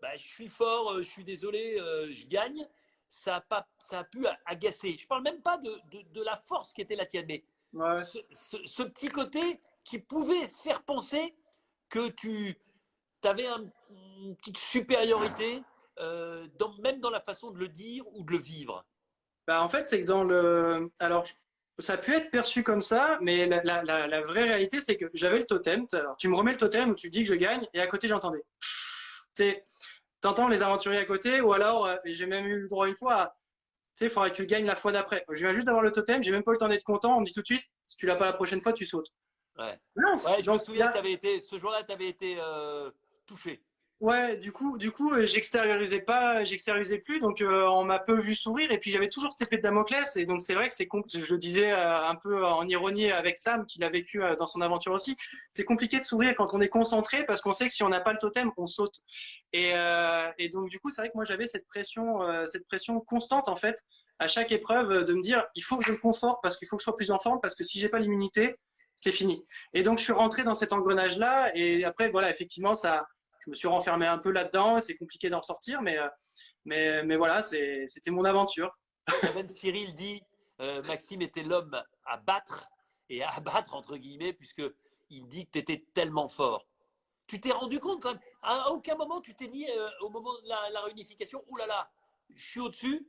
bah, je suis fort, je suis désolé, je gagne, ça a pu agacer. Je ne parle même pas de la force qui était la tienne, mais Ouais. ce petit côté qui pouvait faire penser que tu avais une petite supériorité, même dans la façon de le dire ou de le vivre. Bah, en fait, c'est que dans le. Alors, ça a pu être perçu comme ça, mais la vraie réalité, c'est que j'avais le totem. Alors, tu me remets le totem où tu dis que je gagne, et à côté, j'entendais. Tu t'entends les aventuriers à côté, ou alors, j'ai même eu le droit une fois à. Tu sais, il faudrait que tu gagnes la fois d'après. Je viens juste d'avoir le totem, j'ai même pas eu le temps d'être content. On me dit tout de suite, si tu l'as pas la prochaine fois, tu sautes. Ouais. Mince! Ouais, je me Donc, souviens que ce jour-là, tu avais été touché. ouais, du coup, j'extériorisais plus, donc on m'a peu vu sourire, et puis j'avais toujours cette épée de Damoclès, et donc c'est vrai que je le disais un peu en ironie avec Sam, qui l'a vécu dans son aventure aussi, c'est compliqué de sourire quand on est concentré, parce qu'on sait que si on n'a pas le totem, on saute. Et donc du coup, c'est vrai que moi j'avais cette pression constante en fait, à chaque épreuve, de me dire, il faut que je me conforte, parce qu'il faut que je sois plus en forme, parce que si j'ai pas l'immunité, c'est fini. Et donc je suis rentré dans cet engrenage-là, et après voilà, effectivement ça je me suis renfermé un peu là-dedans. C'est compliqué d'en sortir, mais voilà, c'était mon aventure. Même Cyril dit Maxime était l'homme à battre et à abattre entre guillemets puisque il dit que tu étais tellement fort. Tu t'es rendu compte quand même. À aucun moment tu t'es dit au moment de la réunification, oh là là, je suis au-dessus,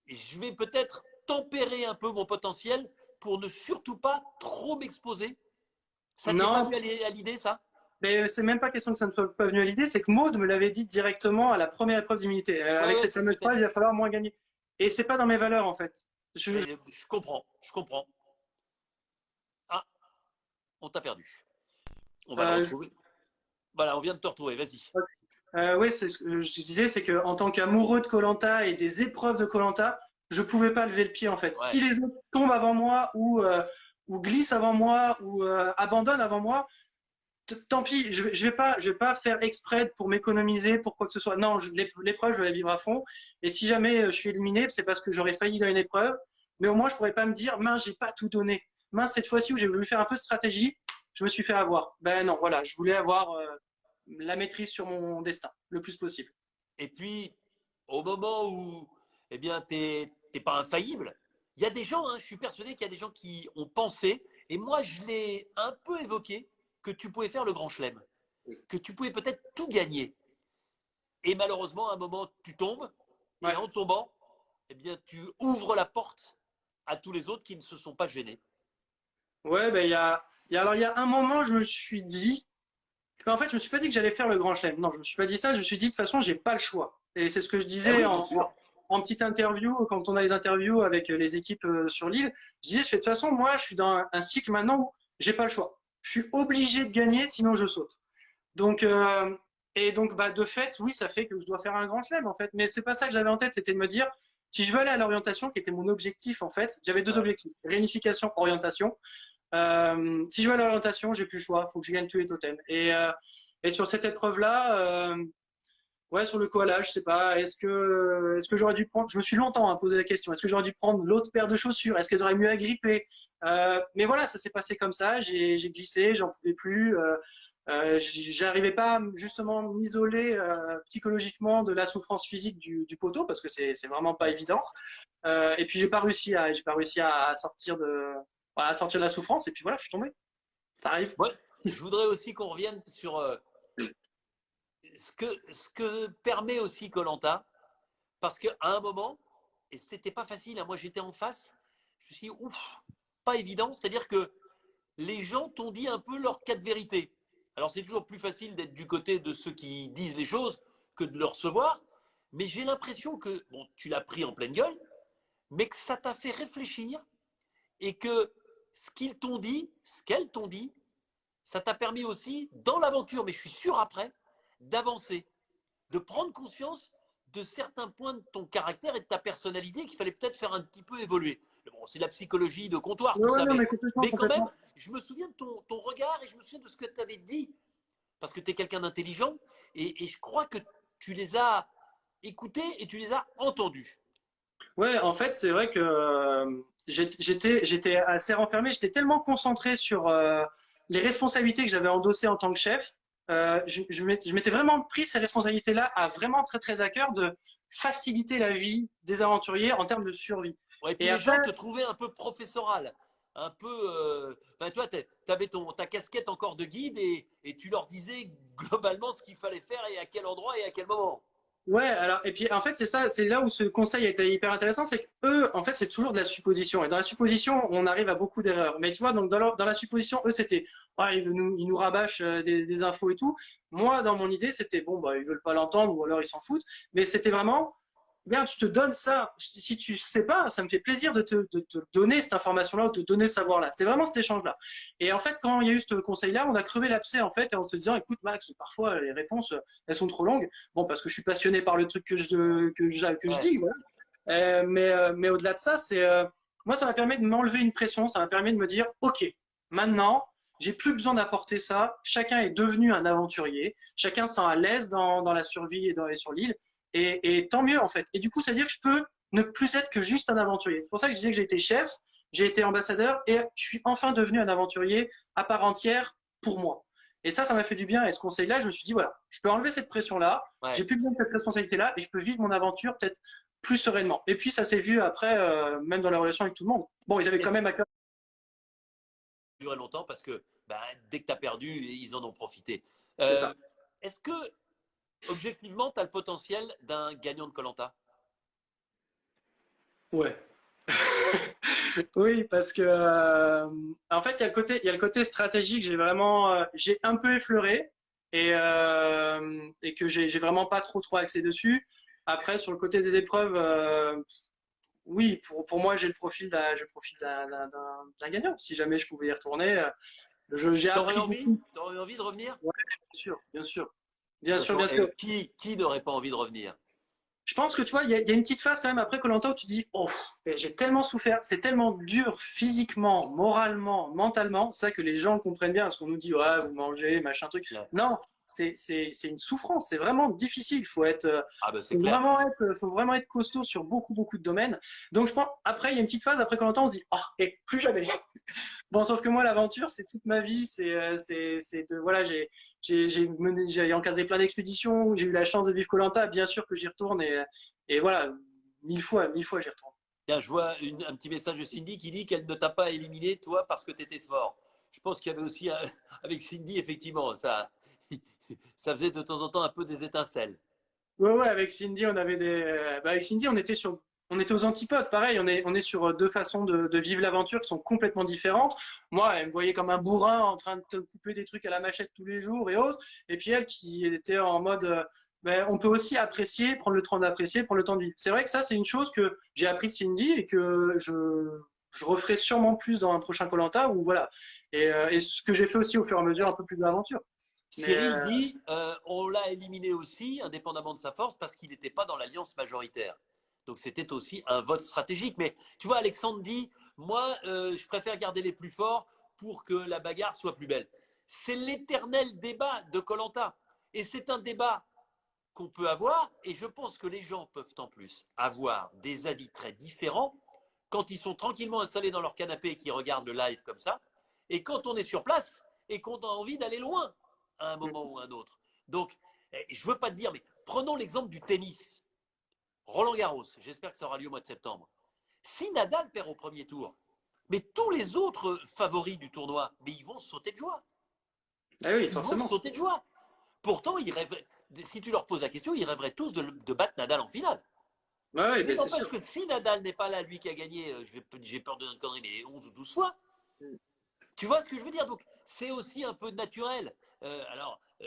je vais peut-être tempérer un peu mon potentiel pour ne surtout pas trop m'exposer. Ça t'est pas Non, venu à l'idée ça? mais c'est même pas question que ça ne soit pas venu à l'idée, c'est que Maud me l'avait dit directement à la première épreuve d'immunité. Ouais, Avec ouais, cette c'est ce que fameuse tu as phrase, il dit. va falloir moins gagner. Et c'est pas dans mes valeurs, en fait. Je comprends, je comprends. Ah, on t'a perdu. On va le euh, retrouver. Voilà, on vient de te retrouver, vas-y. oui, c'est ce que je disais, c'est que en tant qu'amoureux de Colanta et des épreuves de Colanta, je pouvais pas lever le pied en fait. Si Ouais. les autres tombent avant moi ou glisse avant moi ou abandonne avant moi, tant pis, je vais pas faire exprès pour m'économiser, pour quoi que ce soit. Non, l'épreuve, je vais la vivre à fond. Et si jamais je suis éliminé, c'est parce que j'aurais failli dans une épreuve. Mais au moins, je pourrais pas me dire, mince, j'ai pas tout donné. Mince, cette fois-ci où j'ai voulu faire un peu de stratégie, je me suis fait avoir. Ben non, voilà, je voulais avoir la maîtrise sur mon destin le plus possible. Et puis, au moment où eh bien, t'es pas infaillible, il y a des gens, hein, je suis persuadé qu'il y a des gens qui ont pensé, et moi je l'ai un peu évoqué, que tu pouvais faire le grand chelem, que tu pouvais peut-être tout gagner. Et malheureusement, à un moment, tu tombes, et Ouais. en tombant, eh bien, tu ouvres la porte à tous les autres qui ne se sont pas gênés. Ouais, ben alors il y a un moment, je me suis dit, en fait, je me suis pas dit que j'allais faire le grand chelem. Non, je me suis pas dit ça. Je me suis dit de toute façon, j'ai pas le choix. Et c'est ce que je Eh disais oui, bien sûr. en petite interview quand on a les interviews avec les équipes sur l'île. Je disais, de toute façon, moi, je suis dans un cycle maintenant où j'ai pas le choix. Je suis obligé de gagner, sinon je saute. Donc et donc bah de fait, oui, ça fait que je dois faire un grand chelem en fait. Mais c'est pas ça que j'avais en tête. C'était de me dire, si je veux aller à l'orientation, qui était mon objectif en fait, j'avais deux Ouais. objectifs réunification, orientation. Si je veux à l'orientation, j'ai plus le choix, faut que je gagne tous les totems. Et sur cette épreuve-là, ouais, sur le koala, je sais pas, est-ce que j'aurais dû prendre, je me suis longtemps posé la question, est-ce que j'aurais dû prendre l'autre paire de chaussures, est-ce qu'elles auraient mieux agrippé mais voilà, ça s'est passé comme ça, j'ai glissé, j'en pouvais plus, j'arrivais pas justement à m'isoler psychologiquement de la souffrance physique du poteau parce que c'est vraiment pas Ouais. évident. Et puis j'ai pas réussi à sortir de, voilà, à sortir de la souffrance. Et puis voilà, je suis tombé. Ça arrive. Ouais. Je voudrais aussi qu'on revienne sur ce que permet aussi koh, parce qu'à un moment, et c'était pas facile, hein, moi j'étais en face, je me suis dit, ouf, pas évident, c'est-à-dire que les gens t'ont dit un peu leur cas de vérité. Alors c'est toujours plus facile d'être du côté de ceux qui disent les choses que de le recevoir, mais j'ai l'impression que, bon, tu l'as pris en pleine gueule, mais que ça t'a fait réfléchir et que ce qu'ils t'ont dit, ce qu'elles t'ont dit, ça t'a permis aussi, dans l'aventure, mais je suis sûr après, d'avancer, de prendre conscience de certains points de ton caractère et de ta personnalité qu'il fallait peut-être faire un petit peu évoluer. Bon, c'est la psychologie de comptoir, tout Ouais, ouais, ça, non, mais, mais complètement, mais quand même, complètement. je me souviens de ton regard et je me souviens de ce que tu avais dit, parce que tu es quelqu'un d'intelligent, et je crois que tu les as écoutés et tu les as entendus. Ouais, en fait, c'est vrai que j'étais assez renfermé. J'étais tellement concentré sur les responsabilités que j'avais endossées en tant que chef. Je m'étais vraiment pris ces responsabilités-là à vraiment très très à cœur de faciliter la vie des aventuriers en termes de survie. Ouais, et puis Et les après, gens te trouvaient un peu professoral, un peu. Ben, toi, tu avais ta casquette encore de guide et tu leur disais globalement ce qu'il fallait faire et à quel endroit et à quel moment. ouais, alors, et puis en fait, c'est ça, c'est là où ce conseil a été hyper intéressant, c'est que eux, en fait, c'est toujours de la supposition. Et dans la supposition, on arrive à beaucoup d'erreurs. Mais tu vois, donc dans la supposition, eux, c'était, ouais, ils nous rabâchent des infos et tout. Moi, dans mon idée, c'était, bon, bah, ils veulent pas l'entendre ou alors ils s'en foutent. Mais c'était vraiment, bien, tu te donnes ça. Si tu sais pas, ça me fait plaisir de te donner cette information-là ou de te donner ce savoir-là. C'était vraiment cet échange-là. Et en fait, quand il y a eu ce conseil-là, on a crevé l'abcès, en fait, en se disant, écoute, Max, parfois, les réponses, elles sont trop longues. Bon, parce que je suis passionné par le truc que je Ouais. dis, voilà. Mais au-delà de ça, moi, ça m'a permis de m'enlever une pression. Ça m'a permis de me dire, OK, maintenant, j'ai plus besoin d'apporter ça. Chacun est devenu un aventurier. Chacun se sent à l'aise dans la survie et sur l'île. Et tant mieux, en fait. Et du coup, ça veut dire que je peux ne plus être que juste un aventurier. C'est pour ça que je disais que j'ai été chef, j'ai été ambassadeur et je suis enfin devenu un aventurier à part entière pour moi. Et ça m'a fait du bien. Et ce conseil-là, je me suis dit, voilà, je peux enlever cette pression-là, j'ai Ouais. plus besoin de cette responsabilité-là et je peux vivre mon aventure peut-être plus sereinement. Et puis, ça s'est vu après, même dans la relation avec tout le monde. Bon, ils avaient quand Est-ce que même à cœur. ça a duré longtemps parce que bah, dès que tu as perdu, ils en ont profité. C'est Euh, ça. Est-ce que, objectivement, tu as le potentiel d'un gagnant de koh? Ouais. Oui, parce que en fait, il y a le côté stratégique. J'ai un peu effleuré et que j'ai vraiment pas trop axé dessus. Après, sur le côté des épreuves, oui, pour moi, j'ai le profil d'un gagnant. Si jamais je pouvais y retourner, j'ai T'aurais appris envie? beaucoup. T'aurais envie de revenir? Ouais, bien sûr, bien sûr, De bien toute sûr, façon, bien sûr. qui n'aurait pas envie de revenir? je pense que tu vois, il y a une petite phase quand même après koh où tu dis, oh, j'ai tellement souffert, c'est tellement dur physiquement, moralement, mentalement, ça que les gens comprennent bien, parce qu'on nous dit, ouais, vous mangez, machin truc. Ouais. Non, c'est une souffrance, c'est vraiment difficile. Ah ben c'est clair. Faut vraiment être costaud sur beaucoup, beaucoup de domaines. Donc je pense, après, il y a une petite phase après koh on se dit, oh, et plus jamais. Bon, sauf que moi, l'aventure, c'est toute ma vie. Voilà, j'ai encadré plein d'expéditions. J'ai eu la chance de vivre koh Bien sûr que j'y retourne et voilà, mille fois, j'y retourne. Tiens, je vois un petit message de Cindy qui dit qu'elle ne t'a pas éliminé, toi, parce que tu étais fort. Je pense qu'il y avait aussi, avec Cindy, effectivement, ça faisait de temps en temps un peu des étincelles. Ouais, ouais, avec Cindy, avec Cindy, on était aux antipodes. Pareil, on est sur deux façons de vivre l'aventure qui sont complètement différentes. Moi, elle me voyait comme un bourrin en train de te couper des trucs à la machette tous les jours et autres. Et puis elle qui était en mode, on peut aussi apprécier, prendre le temps d'apprécier, prendre le temps de vivre. C'est vrai que ça, c'est une chose que j'ai appris de Cindy et que je referai sûrement plus dans un prochain koh où voilà. Et ce que j'ai fait aussi au fur et à mesure un peu plus de l'aventure. Mais Cyril dit on l'a éliminé aussi, indépendamment de sa force, parce qu'il n'était pas dans l'alliance majoritaire. Donc c'était aussi un vote stratégique. Mais tu vois, Alexandre dit moi, je préfère garder les plus forts pour que la bagarre soit plus belle. C'est l'éternel débat de koh. Et c'est un débat qu'on peut avoir. Et je pense que les gens peuvent en plus avoir des avis très différents quand ils sont tranquillement installés dans leur canapé et qu'ils regardent le live comme ça. Et quand on est sur place et qu'on a envie d'aller loin à un moment ou à un autre. Donc, je ne veux pas te dire, mais prenons l'exemple du tennis. Roland Garros, j'espère que ça aura lieu au mois de septembre. Si Nadal perd au premier tour, mais tous les autres favoris du tournoi, mais ils vont sauter de joie. ah oui, Ils vont forcément. sauter de joie. Pourtant, ils rêveraient, si tu leur poses la question, ils rêveraient tous de battre Nadal en finale. Ouais, ouais, Mais ben, c'est n'empêche sûr. que si Nadal n'est pas là, lui qui a gagné, j'ai peur de donner une connerie, mais 11 ou 12 fois, tu vois ce que je veux dire? Donc, c'est aussi un peu naturel.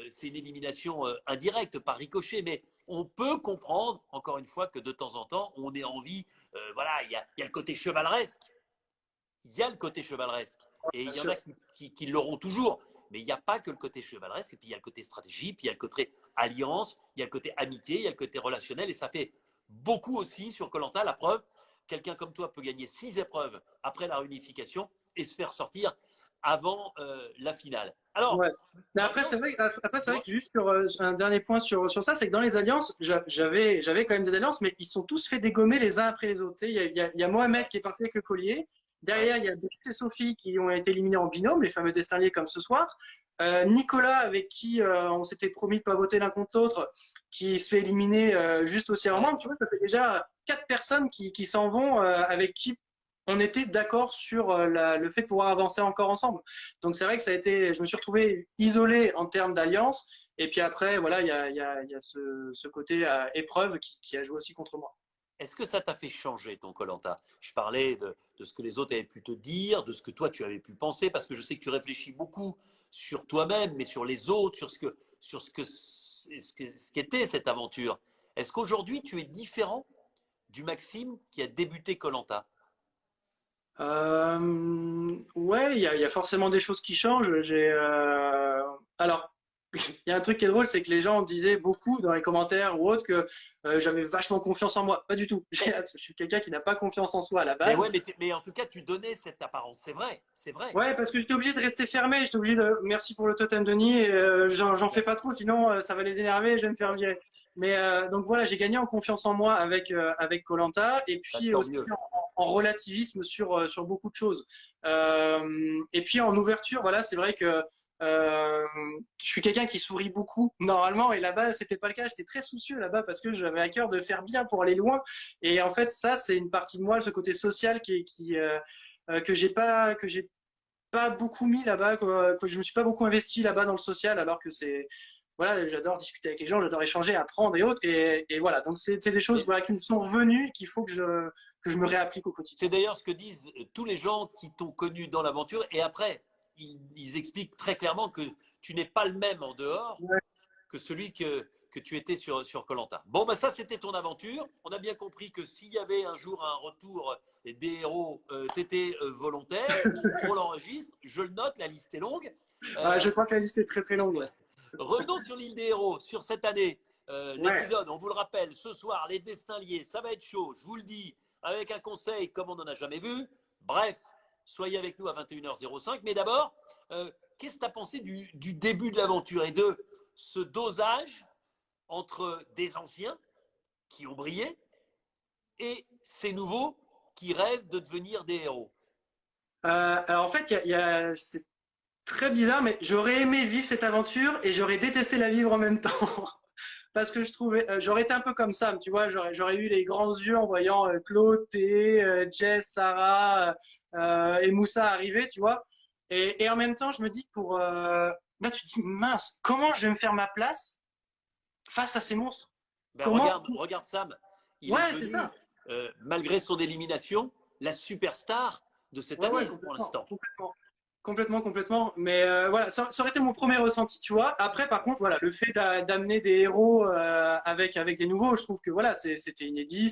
C'est une élimination indirecte, par ricochet, mais on peut comprendre, encore une fois, que de temps en temps, on ait envie. Voilà, il y a le côté chevaleresque. Il y a le côté chevaleresque. Et Bien il y en a sûr. qui l'auront toujours. Mais il n'y a pas que le côté chevaleresque, et puis il y a le côté stratégie, puis il y a le côté alliance, il y a le côté amitié, il y a le côté relationnel, et ça fait beaucoup aussi sur koh. La preuve, quelqu'un comme toi peut gagner 6 épreuves après la réunification et se faire sortir avant la finale. Alors, Ouais. Mais maintenant, après, c'est vrai dis-moi. que juste sur un dernier point sur ça, c'est que dans les alliances, j'avais quand même des alliances, mais ils sont tous fait dégommer les uns après les autres. Tu sais, il y a Mohamed Ouais, qui est parti avec le collier. ouais. Derrière, il y a Brice et Sophie qui ont été éliminés en binôme, les fameux destinés comme ce soir. Nicolas, avec qui on s'était promis de pas voter l'un contre l'autre, qui se fait éliminer juste aussi avant Ouais. moi. Tu vois, ça fait déjà quatre personnes qui s'en vont avec qui on était d'accord sur le fait de pouvoir avancer encore ensemble. Donc c'est vrai que je me suis retrouvé isolé en termes d'alliance. Et puis après, voilà, il y a ce côté épreuve qui a joué aussi contre moi. Est-ce que ça t'a fait changer ton koh? Je parlais de ce que les autres avaient pu te dire, de ce que toi tu avais pu penser, parce que je sais que tu réfléchis beaucoup sur toi-même, mais sur les autres, ce qu'était cette aventure. Est-ce qu'aujourd'hui tu es différent du Maxime qui a débuté koh? Ouais, il y a forcément des choses qui changent. Alors, il y a un truc qui est drôle, c'est que les gens disaient beaucoup dans les commentaires ou autres que j'avais vachement confiance en moi. Pas du tout. Je suis quelqu'un qui n'a pas confiance en soi à la Mais base. ouais, mais en tout cas, tu donnais cette apparence. C'est vrai, c'est vrai. Ouais, parce que j'étais obligé de rester fermé. J'étais obligé de. Merci pour le totem Denis. J'en fais pas trop, sinon ça va les énerver. Je vais me faire Ouais. virer. Mais donc voilà, j'ai gagné en confiance en moi avec koh et Bah, puis tant aussi mieux. en relativisme sur beaucoup de choses. Et puis en ouverture, voilà, c'est vrai que je suis quelqu'un qui sourit beaucoup normalement, et là-bas c'était pas le cas. J'étais très soucieux là-bas parce que j'avais à cœur de faire bien pour aller loin. Et en fait, ça c'est une partie de moi, ce côté social que j'ai pas beaucoup mis là-bas, que je me suis pas beaucoup investi là-bas dans le social, alors que voilà, j'adore discuter avec les gens, j'adore échanger, apprendre et autres, et voilà, donc c'est des choses Mais voilà qui me sont revenues et qu'il faut que je me réapplique au c'est quotidien. d'ailleurs ce que disent tous les gens qui t'ont connu dans l'aventure. Et après, ils expliquent très clairement que tu n'es pas le même en dehors Ouais, que celui que tu étais sur koh. Bon, ben ça, c'était ton aventure. On a bien compris que s'il y avait un jour un retour des héros, tu étais volontaire. On l'enregistre, je le note, la liste est longue. je Euh, crois que la liste est très très longue. Ouais. Revenons sur l'île des héros, sur cette année. Ouais. L'épisode, on vous le rappelle, ce soir, les destins liés, ça va être chaud, je vous le dis, avec un conseil comme on n'en a jamais vu. Bref, soyez avec nous à 21h05. Mais d'abord, qu'est-ce que tu as pensé du début de l'aventure et de ce dosage entre des anciens qui ont brillé et ces nouveaux qui rêvent de devenir des héros? Alors en fait, c'est très bizarre, mais j'aurais aimé vivre cette aventure et j'aurais détesté la vivre en même temps. Parce que je trouvais, j'aurais été un peu comme Sam, tu vois, j'aurais eu les grands yeux en voyant Claude, Thé, Jess, Sarah et Moussa arriver, tu vois. Et en même temps, je me dis que là, tu te dis, mince, comment je vais me faire ma place face à ces monstres? Ben Comment? regarde Sam, il est Ouais, c'est devenu, ça. malgré son élimination, la superstar de cette Ouais, année pour complètement, l'instant. complètement. Complètement, complètement. Mais voilà, ça aurait été mon premier ressenti, tu vois. Après, par contre, voilà, le fait d'amener des héros avec des nouveaux, je trouve que voilà, c'était inédit.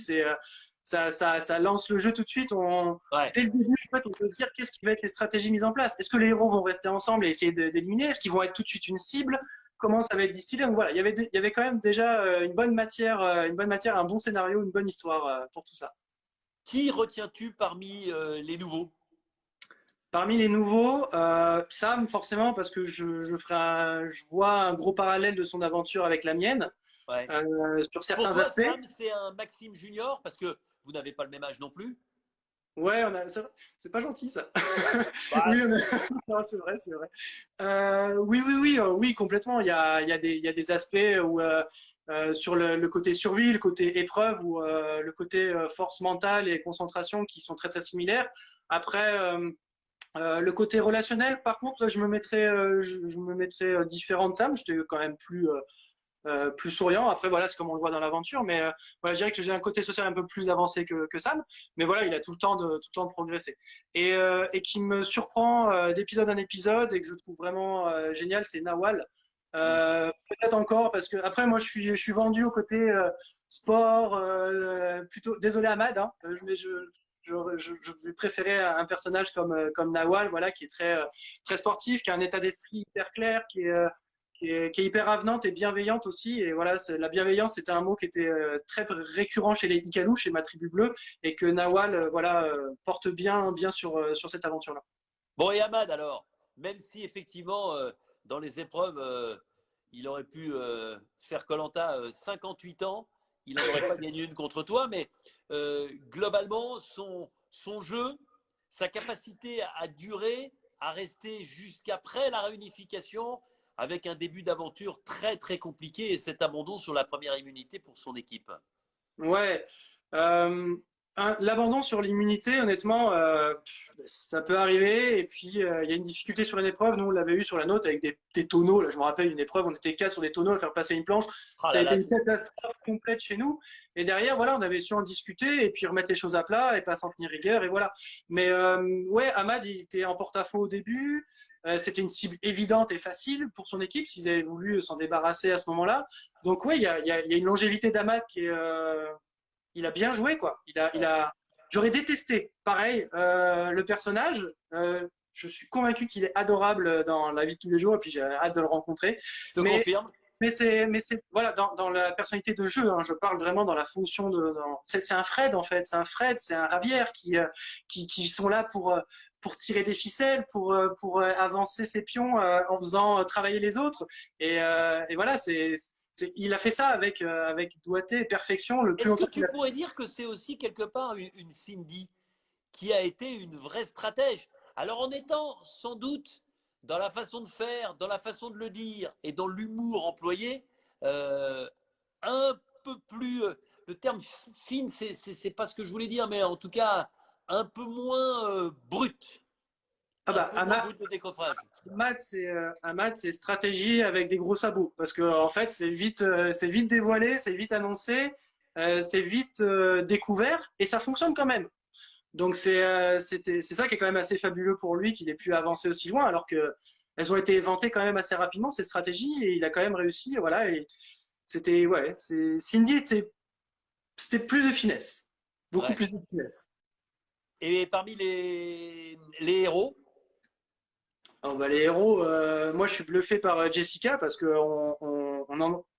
Ça lance le jeu tout de suite. Ouais. Dès le début, en fait, on peut dire qu'est-ce qui va être les stratégies mises en place. Est-ce que les héros vont rester ensemble et essayer d'éliminer? Est-ce qu'ils vont être tout de suite une cible? Comment ça va être distillé? Donc voilà, il y avait quand même déjà une bonne matière, un bon scénario, une bonne histoire pour tout ça. Qui retiens-tu parmi les nouveaux? Parmi les nouveaux, Sam, forcément, parce que je vois un gros parallèle de son aventure avec la mienne Ouais. sur Pour certains toi, aspects. Sam, c'est un Maxime Junior parce que vous n'avez pas le même âge non plus. Ouais, c'est pas gentil ça. Bah, Oui, non, c'est vrai, c'est vrai. Oui, complètement. Il y a des aspects où sur le côté survie, le côté épreuve ou le côté force mentale et concentration qui sont très très similaires. Après, le côté relationnel, par contre, là, je me mettrais différent de Sam. J'étais quand même plus souriant. Après, voilà, c'est comme on le voit dans l'aventure. Mais voilà, je dirais que j'ai un côté social un peu plus avancé que Sam. Mais voilà, il a tout le temps de progresser. Et qui me surprend d'épisode en épisode et que je trouve vraiment génial, c'est Nawal. Peut-être encore parce que après, moi, je suis vendu au côté sport. Plutôt, désolé Ahmad, hein, mais je vais préférer un personnage comme Nawal, voilà, qui est très sportif, qui a un état d'esprit hyper clair, qui est hyper avenante et bienveillante aussi. Et voilà, la bienveillance, c'était un mot qui était très récurrent chez les Ikalou, chez ma tribu bleue, et que Nawal, voilà, porte bien sur cette aventure-là. bon, et Ahmad, alors, même si effectivement, dans les épreuves, il aurait pu faire koh 58 ans, il n'en aurait pas gagné une contre toi, mais globalement, son jeu, sa capacité à durer, à rester jusqu'après la réunification, avec un début d'aventure très très compliqué et cet abandon sur la première immunité pour son équipe. Ouais. Euh, L'abandon sur l'immunité, honnêtement, ça peut arriver. Et puis, il y a une difficulté sur une épreuve. Nous, on l'avait eu sur la nôtre avec des tonneaux. Là, je me rappelle une épreuve, on était quatre sur des tonneaux à faire passer une planche. Ah Ça a là été là, une catastrophe complète chez nous. Et derrière, voilà, on avait su en discuter et puis remettre les choses à plat et pas s'en tenir rigueur. Et voilà. Mais ouais, Ahmad, il était en porte-à-faux au début. C'était une cible évidente et facile pour son équipe s'ils avaient voulu s'en débarrasser à ce moment-là. Donc, ouais, il y a une longévité d'Ahmad qui est il a bien joué, quoi. ouais, J'aurais détesté, pareil, le personnage. Je suis convaincu qu'il est adorable dans la vie de tous les jours et puis j'ai hâte de le rencontrer. je te Mais, confirme. voilà, dans la personnalité de jeu, hein, je parle vraiment dans la fonction c'est un Fred, en fait. C'est un Fred, c'est un Javier qui sont là pour tirer des ficelles, pour avancer ses pions en faisant travailler les autres. Et voilà, il a fait ça avec doigté et perfection le plus Est-ce que longtemps qu'il tu a. pourrais dire que c'est aussi quelque part une Cindy qui a été une vraie stratège? Alors en étant sans doute dans la façon de faire, dans la façon de le dire et dans l'humour employé, euh, un peu plus, le terme fine, c'est pas ce que je voulais dire, mais en tout cas un peu moins brut, Ah un bah, peu moins brut de décoffrage. Un mat, c'est stratégie avec des gros sabots. Parce que, en fait, c'est vite dévoilé, c'est vite annoncé, c'est vite découvert, et ça fonctionne quand même. Donc, c'est ça qui est quand même assez fabuleux pour lui, qu'il ait pu avancer aussi loin, alors que elles ont été inventées quand même assez rapidement, ces stratégies, et il a quand même réussi, voilà, et Cindy c'était plus de finesse. Beaucoup Ouais. plus de finesse. Et parmi les héros, Alors, bah, les héros, moi je suis bluffé par Jessica parce que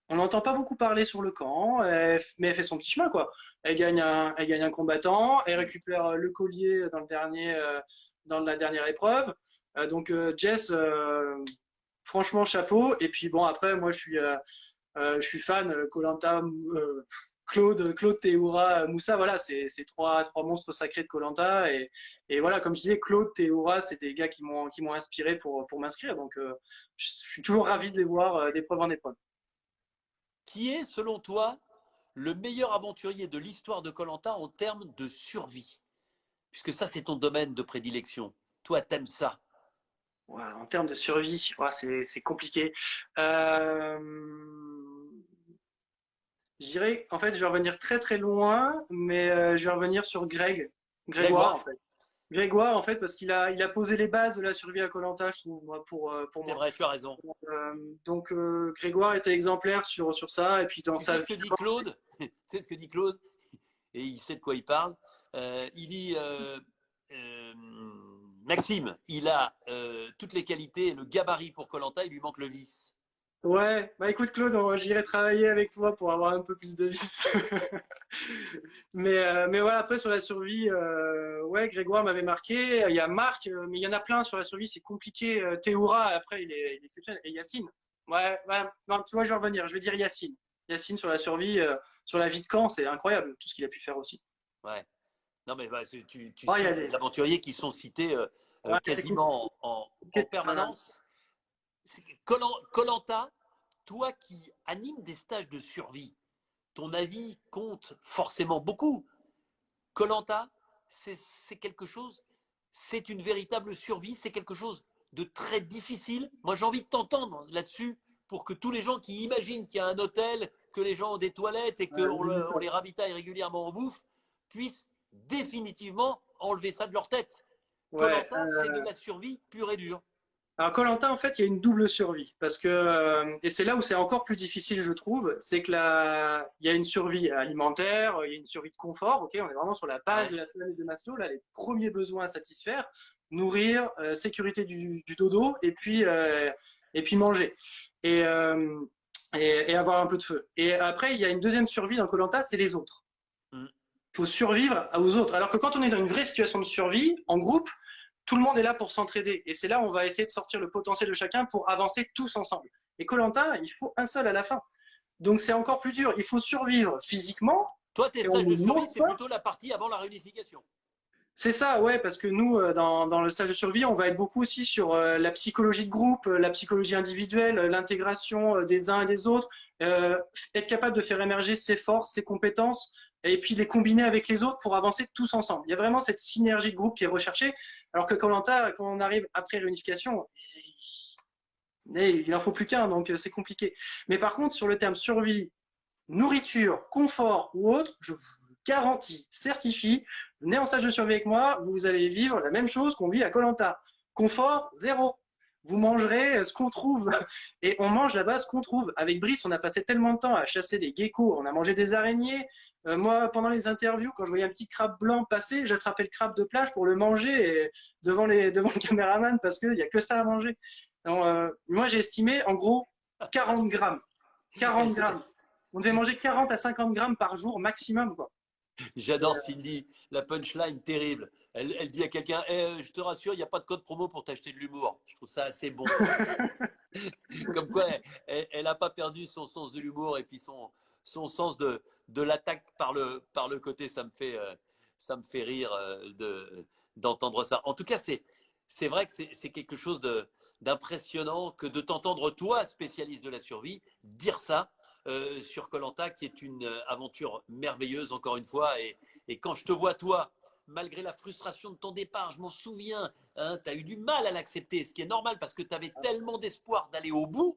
On n'entend pas beaucoup parler sur le camp, mais elle fait son petit chemin, quoi. Elle gagne un combattant, elle récupère le collier dans dans la dernière épreuve. Jess, franchement, chapeau. Et puis bon, après, moi, je suis fan. Koh-Lanta, Claude, Théoura, Moussa, voilà, c'est trois monstres sacrés de Koh-Lanta. Et voilà, comme je disais, Claude, Théoura, c'est des gars qui m'ont inspiré pour m'inscrire. Je suis toujours ravi de les voir d'épreuve en épreuve. Qui est, selon toi, le meilleur aventurier de l'histoire de koh en termes de survie? Puisque ça, c'est ton domaine de prédilection. Toi, t'aimes ça. Ouais, en termes de survie, ouais, c'est compliqué. Je dirais, en fait, je vais revenir très très loin, mais je vais revenir sur Grégoire, en Grégoire, fait. Grégoire, en fait, parce il a posé les bases de la survie à koh je trouve, moi, pour c'est moi. vrai, tu as raison. Grégoire était exemplaire sur ça, et puis dans Tu sais sa ce que vie. dit Claude? Tu sais ce que dit Claude? Et il sait de quoi il parle. Il dit euh, Maxime, il a toutes les qualités et le gabarit pour koh il lui manque le vice. Ouais, bah écoute Claude, j'irai travailler avec toi pour avoir un peu plus de vis. Mais voilà, après sur la survie, ouais, Grégoire m'avait marqué. Il y a Marc, mais il y en a plein sur la survie, c'est compliqué. Théoura, après, il est exceptionnel. Et Yacine. Ouais, non, tu vois, je vais revenir. Je vais dire Yacine. Yacine sur la survie, sur la vie de camp, c'est incroyable tout ce qu'il a pu faire aussi. Ouais. Non, mais bah, tu Oh, il y cites a des aventuriers qui sont cités ouais, c'est quasiment en compliqué. permanence. koh toi qui animes des stages de survie, ton avis compte forcément beaucoup. koh c'est quelque chose, c'est une véritable survie, c'est quelque chose de très difficile. Moi, j'ai envie de t'entendre là-dessus pour que tous les gens qui imaginent qu'il y a un hôtel, que les gens ont des toilettes et qu'on les ravitaille régulièrement en bouffe, puissent définitivement enlever ça de leur tête. koh Ouais, c'est de la survie pure et dure. alors koh en fait, il y a une double survie parce que et c'est là où c'est encore plus difficile, je trouve, c'est que il y a une survie alimentaire, il y a une survie de confort. Ok, on est vraiment sur la base Ouais. de la pyramide de Maslow, là, les premiers besoins à satisfaire, nourrir, sécurité du dodo, et puis manger et, euh, et avoir un peu de feu. Et après, il y a une deuxième survie dans koh c'est les autres. Mm. Il faut survivre aux autres. Alors que quand on est dans une vraie situation de survie en groupe, tout le monde est là pour s'entraider. Et c'est là où on va essayer de sortir le potentiel de chacun pour avancer tous ensemble. Et koh il faut un seul à la fin. Donc c'est encore plus dur. Il faut survivre physiquement. Toi, tes Et on stages de ne survie, mange c'est pas. plutôt la partie avant la réunification. C'est ça, ouais, parce que nous, dans le stage de survie, on va être beaucoup aussi sur la psychologie de groupe, la psychologie individuelle, l'intégration des uns et des autres, être capable de faire émerger ses forces, ses compétences, et puis les combiner avec les autres pour avancer tous ensemble. Il y a vraiment cette synergie de groupe qui est recherchée, alors que quand on arrive après réunification, il en faut plus qu'un, donc c'est compliqué. Mais par contre, sur le terme survie, nourriture, confort ou autre, je vous garantis, certifie, venez en stage de survie avec moi, vous allez vivre la même chose qu'on vit à koh. Confort, zéro. Vous mangerez ce qu'on trouve. Et on mange là-bas ce qu'on trouve. Avec Brice, on a passé tellement de temps à chasser des geckos, on a mangé des araignées. Moi, pendant les interviews, quand je voyais un petit crabe blanc passer, j'attrapais le crabe de plage pour le manger devant le caméraman parce qu'il n'y a que ça à manger. Donc, moi, j'ai estimé en gros 40 grammes. 40 grammes. On devait manger 40 à 50 grammes par jour maximum, quoi. J'adore Cindy, la punchline terrible. Elle dit à quelqu'un je te rassure, il n'y a pas de code promo pour t'acheter de l'humour. Je trouve ça assez bon. Comme quoi, elle n'a pas perdu son sens de l'humour et puis son sens de l'attaque par le côté. Ça me fait rire d'entendre ça. En tout cas, c'est vrai que c'est quelque chose d'impressionnant que de t'entendre, toi, spécialiste de la survie, dire ça sur koh qui est une aventure merveilleuse, encore une fois. Et quand je te vois, toi, malgré la frustration de ton départ, je m'en souviens, hein, tu as eu du mal à l'accepter, ce qui est normal parce que tu avais tellement d'espoir d'aller au bout.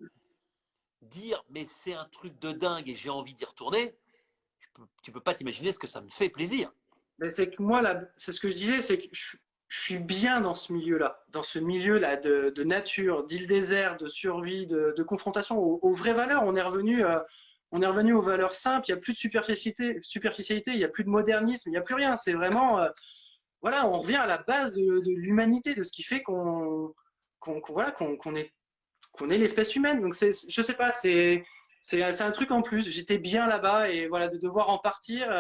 Dire, mais c'est un truc de dingue et j'ai envie d'y retourner, tu peux pas t'imaginer ce que ça me fait plaisir. Mais c'est que moi, là, c'est ce que je disais, c'est que je suis bien dans ce milieu-là, de nature, d'île désert, de survie, de confrontation aux vraies valeurs. On est revenu aux valeurs simples. Il n'y a plus de superficialité, il n'y a plus de modernisme, il n'y a plus rien. C'est vraiment, voilà, on revient à la base de l'humanité, de ce qui fait voilà, qu'on est l'espèce humaine. Donc je sais pas, C'est un truc en plus. J'étais bien là-bas et voilà, de devoir en partir.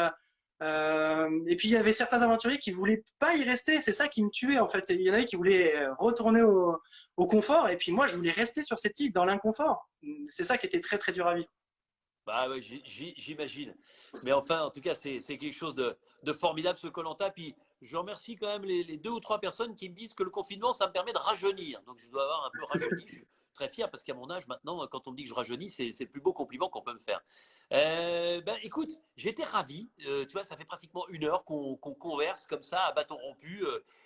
Et puis il y avait certains aventuriers qui voulaient pas y rester. C'est ça qui me tuait en fait. Il y en avait qui voulaient retourner au confort et puis moi je voulais rester sur cette île dans l'inconfort. C'est ça qui était très très dur à vivre. Bah ouais, j'imagine. Mais enfin, en tout cas, c'est quelque chose de formidable ce koh. Puis je remercie quand même les deux ou trois personnes qui me disent que le confinement, ça me permet de rajeunir. Donc je dois avoir un peu rajeuni. Je suis très fier parce qu'à mon âge maintenant, quand on me dit que je rajeunis, c'est le plus beau compliment qu'on peut me faire. Ben écoute, j'étais ravi. Tu vois, ça fait pratiquement 1 heure qu'on converse comme ça à bâton rompu,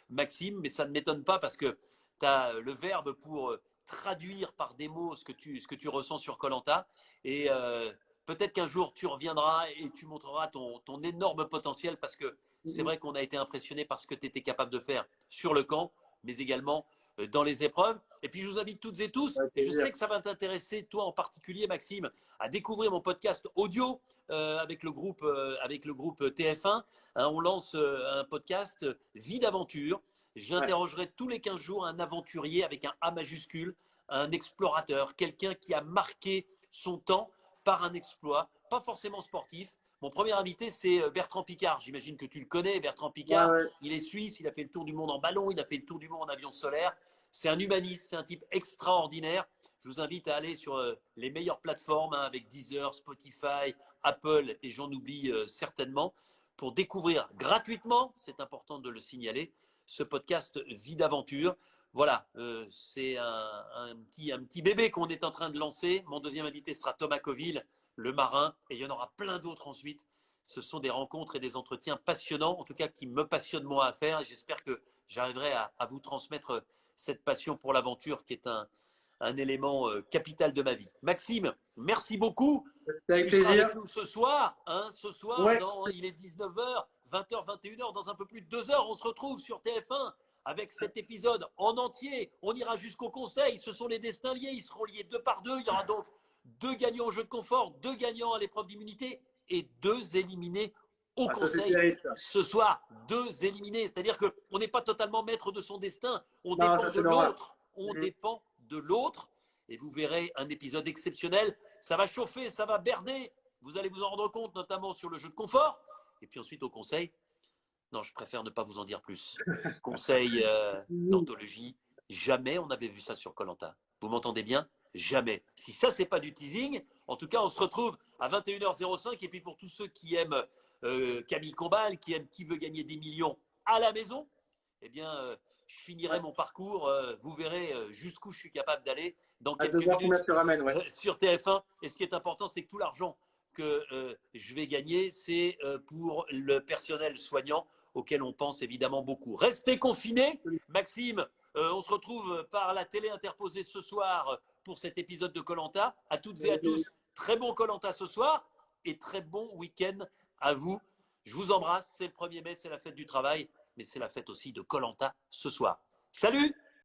Maxime. Mais ça ne m'étonne pas parce que tu as le verbe pour traduire par des mots ce que tu ressens sur koh. Et peut-être qu'un jour tu reviendras et tu montreras ton énorme potentiel parce que c'est vrai qu'on a été impressionné par ce que tu étais capable de faire sur le camp, mais également dans les épreuves. Et puis je vous invite toutes et tous, Avec et je plaisir. sais que ça va t'intéresser, toi en particulier, Maxime, à découvrir mon podcast audio avec le groupe TF1. Hein, on lance un podcast Vie d'aventure. Ouais. J'interrogerai tous les 15 jours un aventurier avec un A majuscule, un explorateur, quelqu'un qui a marqué son temps par un exploit, pas forcément sportif. Mon premier invité, c'est Bertrand Piccard. J'imagine que tu le connais, Bertrand Ouais, Piccard. ouais. Il est suisse, il a fait le tour du monde en ballon, il a fait le tour du monde en avion solaire. C'est un humaniste, c'est un type extraordinaire. Je vous invite à aller sur les meilleures plateformes hein, avec Deezer, Spotify, Apple et j'en oublie certainement pour découvrir gratuitement, c'est important de le signaler, ce podcast Vie d'aventure. Voilà, c'est un petit bébé qu'on est en train de lancer. Mon deuxième invité sera Thomas Coville, le marin, et il y en aura plein d'autres ensuite. Ce sont des rencontres et des entretiens passionnants, en tout cas qui me passionnent moi à faire, et j'espère que j'arriverai à vous transmettre cette passion pour l'aventure qui est un élément capital de ma vie. Maxime, merci beaucoup. C'est avec Tu seras plaisir. avec nous ce soir. Hein, ce soir, Ouais. il est 19h, 20h, 21h, dans un peu plus de 2 heures, on se retrouve sur TF1 avec cet épisode en entier. On ira jusqu'au conseil. Ce sont les destins liés. Ils seront liés 2 par 2. Il y aura donc 2 gagnants au jeu de confort, 2 gagnants à l'épreuve d'immunité et 2 éliminés au Ah, ça c'est conseil. terrible ça. Ce soir, 2 éliminés. C'est-à-dire qu'on n'est pas totalement maître de son destin. On Non, dépend ça de c'est l'horreur. l'autre. On Mhm. dépend de l'autre. Et vous verrez un épisode exceptionnel. Ça va chauffer, ça va berder. Vous allez vous en rendre compte, notamment sur le jeu de confort. Et puis ensuite au conseil. Non, je préfère ne pas vous en dire plus. Conseil Mhm. d'anthologie. Jamais on n'avait vu ça sur koh. Vous m'entendez bien? Jamais. Si ça, c'est pas du teasing, en tout cas, on se retrouve à 21h05. Et puis pour tous ceux qui aiment Camille Combal, qui aiment Qui veut gagner des millions à la maison, eh bien, je finirai Ouais. mon parcours. Vous verrez jusqu'où je suis capable d'aller dans Hâte de quelques voir combien minutes tu ramènes, ouais. sur TF1. Et ce qui est important, c'est que tout l'argent que je vais gagner, c'est pour le personnel soignant auquel on pense évidemment beaucoup. Restez confinés. Maxime, on se retrouve par la télé interposée ce soir pour cet épisode de koh. À toutes et à tous, très bon koh ce soir et très bon week-end à vous. Je vous embrasse. C'est le 1er mai, c'est la fête du travail, mais c'est la fête aussi de koh ce soir. Salut!